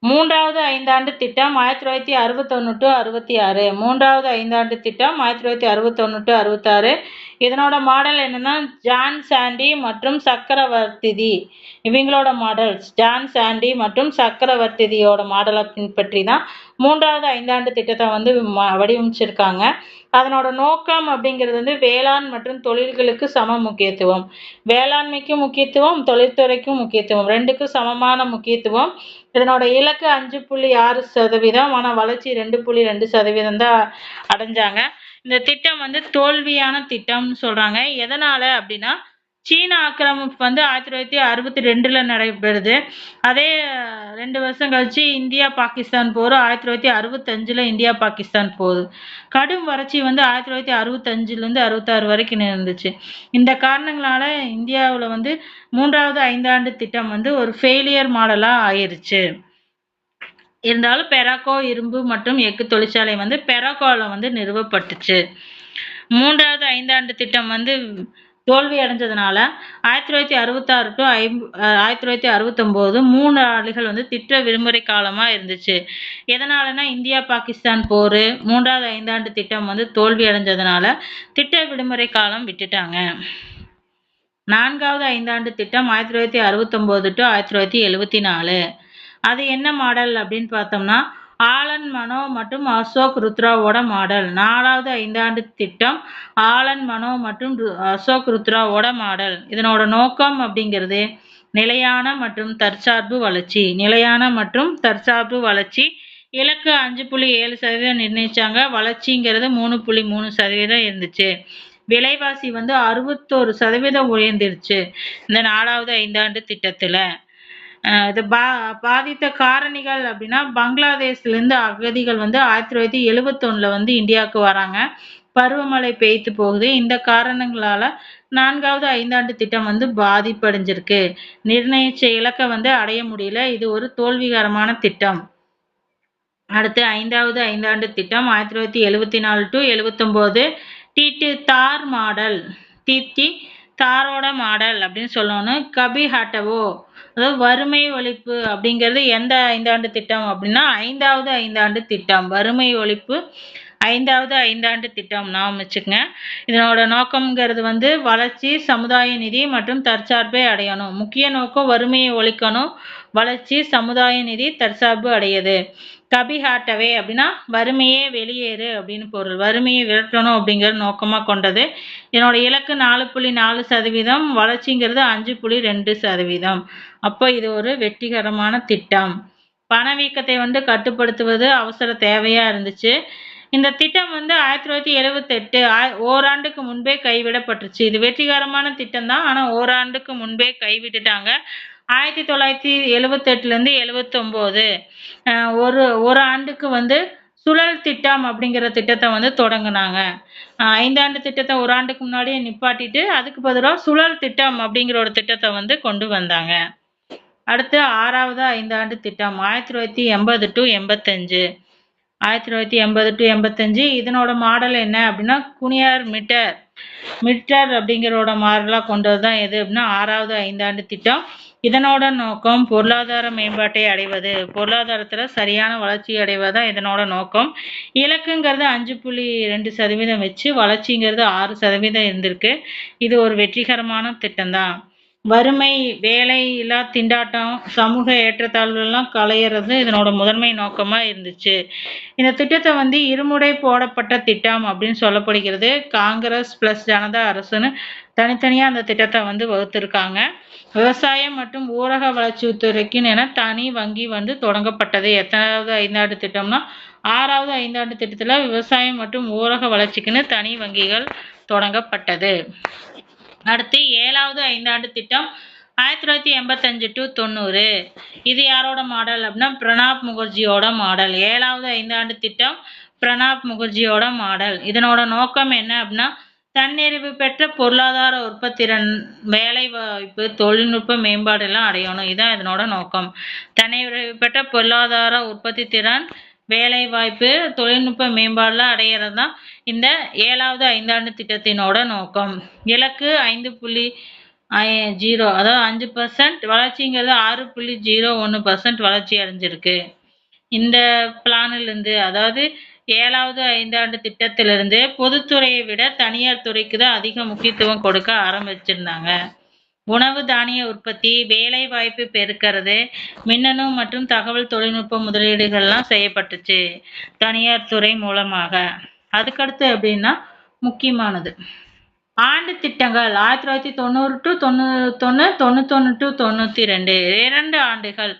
3வது ஐந்தாண்டு திட்டம் 1961 to 66. 3வது ஐந்தாண்டு திட்டம் 1961 to 66. இதனோட மாடல் என்னன்னா ஜான் சாண்டி மற்றும் சக்கரவர்த்தி. இவங்களோட மாடல்ஸ் ஜான் சாண்டி மற்றும் சக்கரவர்த்தியோட மாடலை பின்பற்றி தான் 3வது ஐந்தாண்டு திட்டத்தை வந்து வடிவமைச்சிருக்காங்க. அதனோட நோக்கம் அப்படிங்கிறது வந்து வேளாண் மற்றும் தொழில்களுக்கு சம முக்கியத்துவம். வேளாண்மைக்கும் முக்கியத்துவம், தொழில்துறைக்கும் முக்கியத்துவம், 2க்கும் சமமான முக்கியத்துவம். இதனோட இலக்கு 5.6%, ஆனால் வளர்ச்சி 2.2% தான் அடைஞ்சாங்க. இந்த திட்டம் வந்து தோல்வியான திட்டம்னு சொல்றாங்க. எதனால அப்படின்னா சீன ஆக்கிரமிப்பு வந்து 1962ல நடைபெறுது. அதே 2 வருஷம் கழிச்சு இந்தியா பாகிஸ்தான் போர், 1965ல இந்தியா பாகிஸ்தான் போர். கடும் வறட்சி வந்து 1965லேருந்து 66 வரைக்கும் இருந்துச்சு. இந்த காரணங்களால இந்தியாவில் வந்து 3வது ஐந்தாண்டு திட்டம் வந்து ஒரு ஃபெயிலியர் மாடலாக ஆயிருச்சு. இருந்தாலும் பெராக்கோ இரும்பு மற்றும் எஃகு தொழிற்சாலை வந்து பெராக்கோவில் வந்து நிறுவப்பட்டுச்சு. 3வது ஐந்தாண்டு திட்டம் வந்து தோல்வி அடைஞ்சதுனால 1966 to 1969 3 ஆண்டுகள் வந்து திட்ட விடுமுறை காலமாக இருந்துச்சு. எதனாலனா இந்தியா பாகிஸ்தான் போர், 3வது ஐந்தாண்டு திட்டம் வந்து தோல்வி அடைஞ்சதுனால திட்ட விடுமுறை காலம் விட்டுட்டாங்க. 4வது ஐந்தாண்டு திட்டம் 1969 to 1974. அது என்ன மாடல் அப்படின்னு பார்த்தோம்னா ஆலன் மனோ மற்றும் அசோக் ருத்ராவோட மாடல். 4வது ஐந்தாண்டு திட்டம் ஆலன் மனோ மற்றும் அசோக் ருத்ராவோட மாடல். இதனோட நோக்கம் அப்படிங்கிறது நிலையான மற்றும் தற்சார்பு வளர்ச்சி. நிலையான மற்றும் தற்சார்பு வளர்ச்சி. இலக்கு 5.7% நிர்ணயிச்சாங்க. வளர்ச்சிங்கிறது 3.3% இருந்துச்சு. விலைவாசி வந்து 61% உயர்ந்துருச்சு இந்த 4வது ஐந்தாண்டு திட்டத்துல. இது பாதித்த காரணிகள் அப்படின்னா பங்களாதேஷ்லேருந்து அகதிகள் வந்து 1971ல வந்து இந்தியாவுக்கு வராங்க. பருவமழை பெய்து போகுது. இந்த காரணங்களால 4வது ஐந்தாண்டு திட்டம் வந்து பாதிப்படைஞ்சிருக்கு. நிர்ணயிச்ச இலக்கை வந்து அடைய முடியல. இது ஒரு தோல்விகரமான திட்டம். அடுத்து 5வது ஐந்தாண்டு திட்டம் 1974 to 79. டிடி தார் மாடல். டிடி தாரோட மாடல் அப்படின்னு சொல்லணும். கபி ஹட்டவோ அதாவது வறுமை ஒழிப்பு அப்படிங்கிறது எந்த ஐந்தாண்டு திட்டம் அப்படின்னா 5வது ஐந்தாண்டு திட்டம். வறுமை ஒழிப்பு 5வது ஐந்தாண்டு திட்டம் நாம் வச்சுக்கங்க. இதனோட நோக்கம்ங்கிறது வந்து வளர்ச்சி, சமுதாய நிதி மற்றும் தற்சார்பை அடையணும். முக்கிய நோக்கம் வறுமையை ஒழிக்கணும், வளர்ச்சி, சமுதாய நிதி, தற்சார்பு அடையுது. கபி ஹாட்டவே அப்படின்னா வறுமையே வெளியேறு அப்படின்னு பொருள். வறுமையை விரட்டணும் அப்படிங்கிற நோக்கமாக கொண்டது. இதனோட இலக்கு 4.4%, வளர்ச்சிங்கிறது 5.2%. அப்போ இது ஒரு வெற்றிகரமான திட்டம். பணவீக்கத்தை வந்து கட்டுப்படுத்துவது அவசர தேவையா இருந்துச்சு. இந்த திட்டம் வந்து 1978 ஓராண்டுக்கு முன்பே கைவிடப்பட்டுச்சு. இது வெற்றிகரமான திட்டம் தான், ஆனால் ஓராண்டுக்கு முன்பே கைவிட்டுட்டாங்க. 1978லேருந்து 79 ஒரு ஆண்டுக்கு வந்து சுழல் திட்டம் அப்படிங்கிற திட்டத்தை வந்து தொடங்கினாங்க. ஐந்தாண்டு திட்டத்தை ஒரு ஆண்டுக்கு முன்னாடியே நிப்பாட்டிட்டு அதுக்கு பதிலாக சுழல் திட்டம் அப்படிங்கிற ஒரு திட்டத்தை வந்து கொண்டு வந்தாங்க. அடுத்து 6வது ஐந்தாண்டு திட்டம் 1980 to 85. 1980 to 85. இதனோட மாடல் என்ன அப்படின்னா குனியார் மீட்டர் மிட்டர் அப்படிங்கிறோட மாடலாக கொண்டது தான் எது அப்படின்னா 6வது ஐந்தாண்டு திட்டம். இதனோட நோக்கம் பொருளாதார மேம்பாட்டை அடைவது, பொருளாதாரத்தில் சரியான வளர்ச்சி அடைவதுதான் இதனோட நோக்கம். இலக்குங்கிறது 5.2% வச்சு வளர்ச்சிங்கிறது 6% இருந்திருக்கு. இது ஒரு வெற்றிகரமான திட்டம் தான். வறுமை, வேலை இல்லா திண்டாட்டம், சமூக ஏற்றத்தாழ்வுலாம் களையிறது இதனோட முதன்மை நோக்கமாக இருந்துச்சு. இந்த திட்டத்தை வந்து இருமுறை போடப்பட்ட திட்டம் அப்படின்னு சொல்லப்படுகிறது. காங்கிரஸ் ப்ளஸ் ஜனதா அரசுன்னு தனித்தனியாக அந்த திட்டத்தை வந்து வகுத்திருக்காங்க. விவசாயம் மற்றும் ஊரக வளர்ச்சித்துறைக்குன்னு என தனி வங்கி வந்து தொடங்கப்பட்டது. எத்தனாவது ஐந்தாண்டு திட்டம்னா 6வது ஐந்தாண்டு திட்டத்தில் விவசாயம் மற்றும் ஊரக வளர்ச்சிக்குன்னு தனி வங்கிகள் தொடங்கப்பட்டது. அடுத்து 7வது ஐந்தாண்டு திட்டம் 1985 to 90. இது யாரோட மாடல் அப்படின்னா பிரணாப் முகர்ஜியோட மாடல். 7வது ஐந்தாண்டு திட்டம் பிரணாப் முகர்ஜியோட மாடல். இதனோட நோக்கம் என்ன அப்படின்னா தன்னிறைவு பெற்ற பொருளாதார உற்பத்திறன், வேலை வாய்ப்பு, தொழில்நுட்ப மேம்பாடு எல்லாம் அடையணும். இதுதான் இதனோட நோக்கம். தன்னிறைவு பெற்ற பொருளாதார உற்பத்தி திறன், வேலை வாய்ப்பு, தொழில்நுட்ப மேம்பாடுலாம் அடையிறது தான் இந்த 7வது ஐந்தாண்டு திட்டத்தினோட நோக்கம். இலக்கு 5.0, அதாவது 5%. வளர்ச்சிங்கிறது 6.01% வளர்ச்சி அடைஞ்சிருக்கு. இந்த பிளானிலிருந்து, அதாவது 7வது ஐந்தாண்டு திட்டத்திலிருந்து பொதுத்துறையை விட தனியார் துறைக்கு தான் அதிக முக்கியத்துவம் கொடுக்க ஆரம்பிச்சிருந்தாங்க. உணவு தானிய உற்பத்தி, வேலை வாய்ப்பு பெருக்கிறது, மின்னணு மற்றும் தகவல் தொழில்நுட்ப முதலீடுகள்லாம் செய்யப்பட்டுச்சு தனியார் துறை மூலமாக. அதுக்கடுத்து அப்படின்னா முக்கியமானது ஆண்டு திட்டங்கள் 1990 to 91, 91 to 92. 2 ஆண்டுகள்.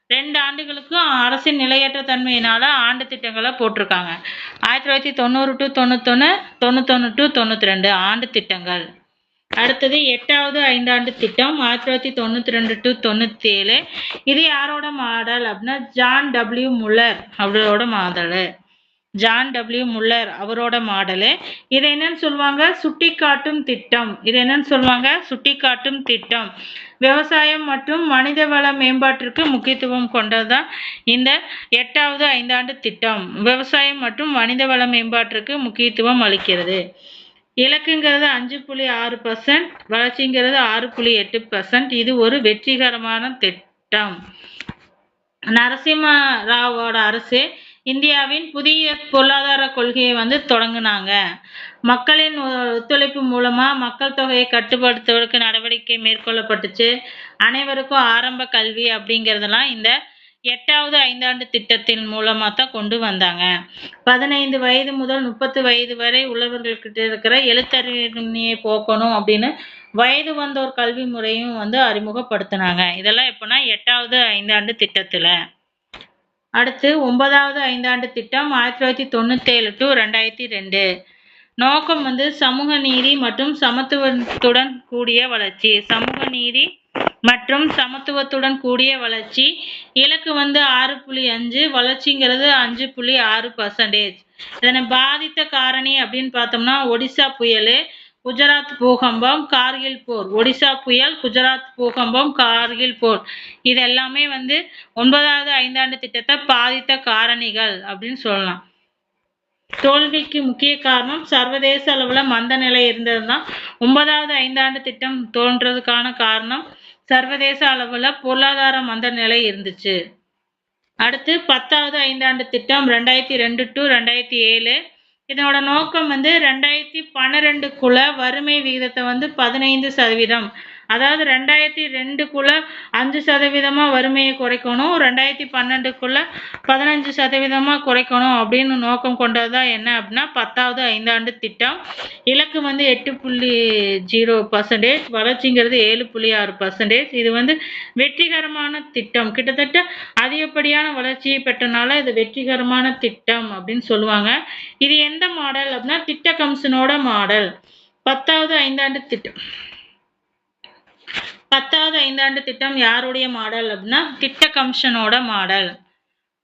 2 ஆண்டுகளுக்கும் அரசின் நிலையற்ற தன்மையினால ஆண்டு திட்டங்களை போட்டிருக்காங்க. 1990 to 91, 91 to 92 ஆண்டு திட்டங்கள். அடுத்தது 8வது ஐந்தாண்டு திட்டம் 1992 to 97. இது யாரோட மாடல் அப்படின்னா ஜான் டபிள்யூ முல்லர் அவரோட மாடல். ஜான் டபிள்யூ முல்லர் அவரோட மாடலு. இதை என்னன்னு சொல்லுவாங்க சுட்டிக்காட்டும் திட்டம். இது என்னன்னு சொல்லுவாங்க சுட்டிக்காட்டும் திட்டம். விவசாயம் மற்றும் மனிதவள மேம்பாட்டிற்கு முக்கியத்துவம் கொண்டதுதான் இந்த 8வது ஐந்தாண்டு திட்டம். விவசாயம் மற்றும் மனிதவள மேம்பாட்டிற்கு முக்கியத்துவம் அளிக்கிறது. இலக்குங்கிறது 5.6%, வளர்ச்சிங்கிறது 6.8%. இது ஒரு வெற்றிகரமான திட்டம். நரசிம்ம ராவோட அரசு இந்தியாவின் புதிய பொருளாதார கொள்கையை வந்து தொடங்கினாங்க. மக்களின் ஒத்துழைப்பு மூலமா மக்கள் தொகையை கட்டுப்படுத்துவதற்கு நடவடிக்கை மேற்கொள்ளப்பட்டுச்சு. அனைவருக்கும் ஆரம்ப கல்வி அப்படிங்கிறதெல்லாம் இந்த 8வது ஐந்தாண்டு திட்டத்தின் மூலமா தான் கொண்டு வந்தாங்க. 15 வயது முதல் 30 வயது வரை உள்ளவர்கள்கிட்ட இருக்கிற எழுத்தறிவின்மையை போக்கணும் அப்படின்னு வயது வந்தோர் கல்வி முறையும் வந்து அறிமுகப்படுத்தினாங்க. இதெல்லாம் எப்போனா 8வது ஐந்தாண்டு திட்டத்துல. அடுத்து 9வது ஐந்தாண்டு திட்டம் 1997 to 2002. நோக்கம் வந்து சமூக நீதி மற்றும் சமத்துவத்துடன் கூடிய வளர்ச்சி. சமூக நீதி மற்றும் சமத்துவத்துடன் கூடிய வளர்ச்சி. இலக்கு வந்து 6.5, வளர்ச்சிங்கிறது 5.6%. இதனை பாதித்த காரணி அப்படின்னு பார்த்தோம்னா ஒடிசா புயல், குஜராத் பூகம்பம், கார்கில் போர். ஒடிசா புயல், குஜராத் பூகம்பம், கார்கில் போர். இது எல்லாமே வந்து 9வது ஐந்தாண்டு திட்டத்தை பாதித்த காரணிகள் அப்படின்னு சொல்லலாம். தோல்விக்கு முக்கிய காரணம் சர்வதேச அளவுல மந்த நிலை இருந்தது தான். 9வது ஐந்தாண்டு திட்டம் தோன்றதுக்கான காரணம் சர்வதேச அளவுல பொருளாதார மந்த நிலை இருந்துச்சு. அடுத்து 10வது ஐந்தாண்டு திட்டம் 2002 to 2007. இதனோட நோக்கம் வந்து 2012க்குள்ள வறுமை விகிதத்தை வந்து 15%, அதாவது 2002க்குள்ள 5% வறுமையை குறைக்கணும், 2012க்குள்ள 15% குறைக்கணும் அப்படின்னு நோக்கம் கொண்டதுதான் என்ன அப்படின்னா 10வது ஐந்தாண்டு திட்டம். இலக்கு வந்து 8.0%, வளர்ச்சிங்கிறது 7.6%. இது வந்து வெற்றிகரமான திட்டம். கிட்டத்தட்ட அதிகப்படியான வளர்ச்சியை பெற்றனால இது வெற்றிகரமான திட்டம் அப்படின்னு சொல்லுவாங்க. இது எந்த மாடல் அப்படின்னா திட்ட கமிஷனோட மாடல். 10வது ஐந்தாண்டு திட்டம் 10வது ஐந்தாண்டு திட்டம் யாருடைய மாடல் அப்படின்னா திட்ட கமிஷனோட மாடல்.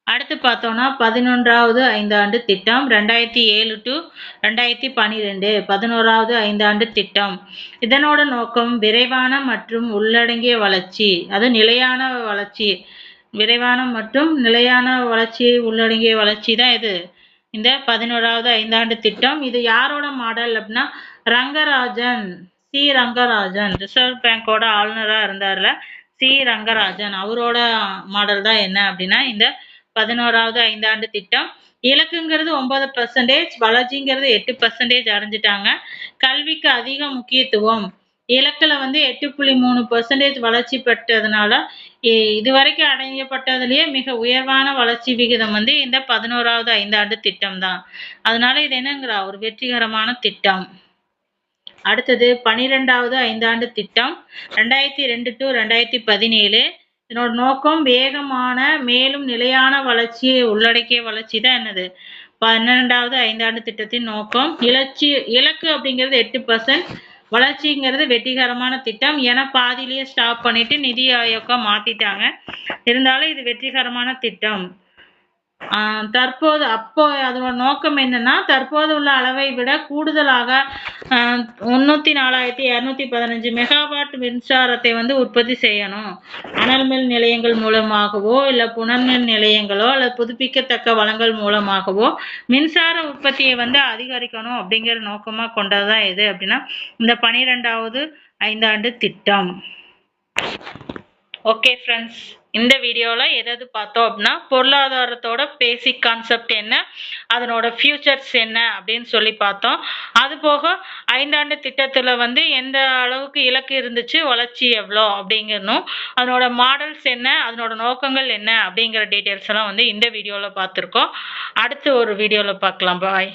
அடுத்து பார்த்தோம்னா 11வது ஐந்தாண்டு திட்டம் 2007 to 2012. 11வது ஐந்தாண்டு திட்டம். இதனோட நோக்கம் விரைவான மற்றும் உள்ளடங்கிய வளர்ச்சி, அது நிலையான வளர்ச்சி. விரைவான மற்றும் நிலையான வளர்ச்சியை உள்ளடங்கிய வளர்ச்சி தான் இது இந்த 11வது ஐந்தாண்டு திட்டம். இது யாரோட மாடல் அப்படின்னா ரங்கராஜன், சி ரங்கராஜன் ரிசர்வ் பேங்கோட ஆளுநரா இருந்தார்ல, சி ரங்கராஜன் அவரோட மாடல் தான் என்ன அப்படின்னா இந்த 11வது ஐந்தாண்டு திட்டம். இலக்குங்கிறது 9%, வளர்ச்சிங்கிறது 8% அடைஞ்சிட்டாங்க. கல்விக்கு அதிக முக்கியத்துவம். இலக்குல வந்து 8.3% வளர்ச்சி பெற்றதுனால இதுவரைக்கும் அடையப்பட்டதுலயே மிக உயர்வான வளர்ச்சி விகிதம் வந்து இந்த 11வது ஐந்தாண்டு திட்டம் தான். அதனால இது என்னங்கிறா ஒரு வெற்றிகரமான திட்டம். அடுத்தது 12வது ஐந்தாண்டு திட்டம் 2002 to 2017. இதனோட நோக்கம் வேகமான மேலும் நிலையான வளர்ச்சியை உள்ளடக்கிய வளர்ச்சி தான் என்னது 12வது ஐந்தாண்டு திட்டத்தின் நோக்கம். இலக்கு அப்படிங்கிறது 8%, வளர்ச்சிங்கிறது வெற்றிகரமான திட்டம் என பாதியிலேயே ஸ்டாப் பண்ணிட்டு நிதி ஆயோக்கா மாத்திட்டாங்க. இருந்தாலும் இது வெற்றிகரமான திட்டம். தற்போது அதோட நோக்கம் என்னன்னா தற்போது உள்ள அளவை விட கூடுதலாக 94,215 மெகாவாட் மின்சாரத்தை வந்து உற்பத்தி செய்யணும். அனல் மின் நிலையங்கள் மூலமாகவோ இல்ல புனர்மின் நிலையங்களோ அல்லது புதுப்பிக்கத்தக்க வளங்கள் மூலமாகவோ மின்சார உற்பத்தியை வந்து அதிகரிக்கணும் அப்படிங்கிற நோக்கமா கொண்டதுதான் எது அப்படின்னா இந்த 12வது ஐந்தாண்டு திட்டம். ஓகே ஃப்ரெண்ட்ஸ், இந்த வீடியோவில் எதாவது பார்த்தோம் அப்படின்னா பொருளாதாரத்தோட பேசிக் கான்செப்ட் என்ன, அதனோட ஃபியூச்சர்ஸ் என்ன அப்படின்னு சொல்லி பார்த்தோம். அது போக ஐந்தாண்டு திட்டத்தில் வந்து எந்த அளவுக்கு இலக்கு இருந்துச்சு, வளர்ச்சி எவ்வளோ அப்படிங்கிறனும், அதனோட மாடல்ஸ் என்ன, அதனோட நோக்கங்கள் என்ன அப்படிங்கிற டீட்டெயில்ஸ் எல்லாம் வந்து இந்த வீடியோவில் பார்த்துருக்கோம். அடுத்து ஒரு வீடியோவில் பார்க்கலாம். பாய்.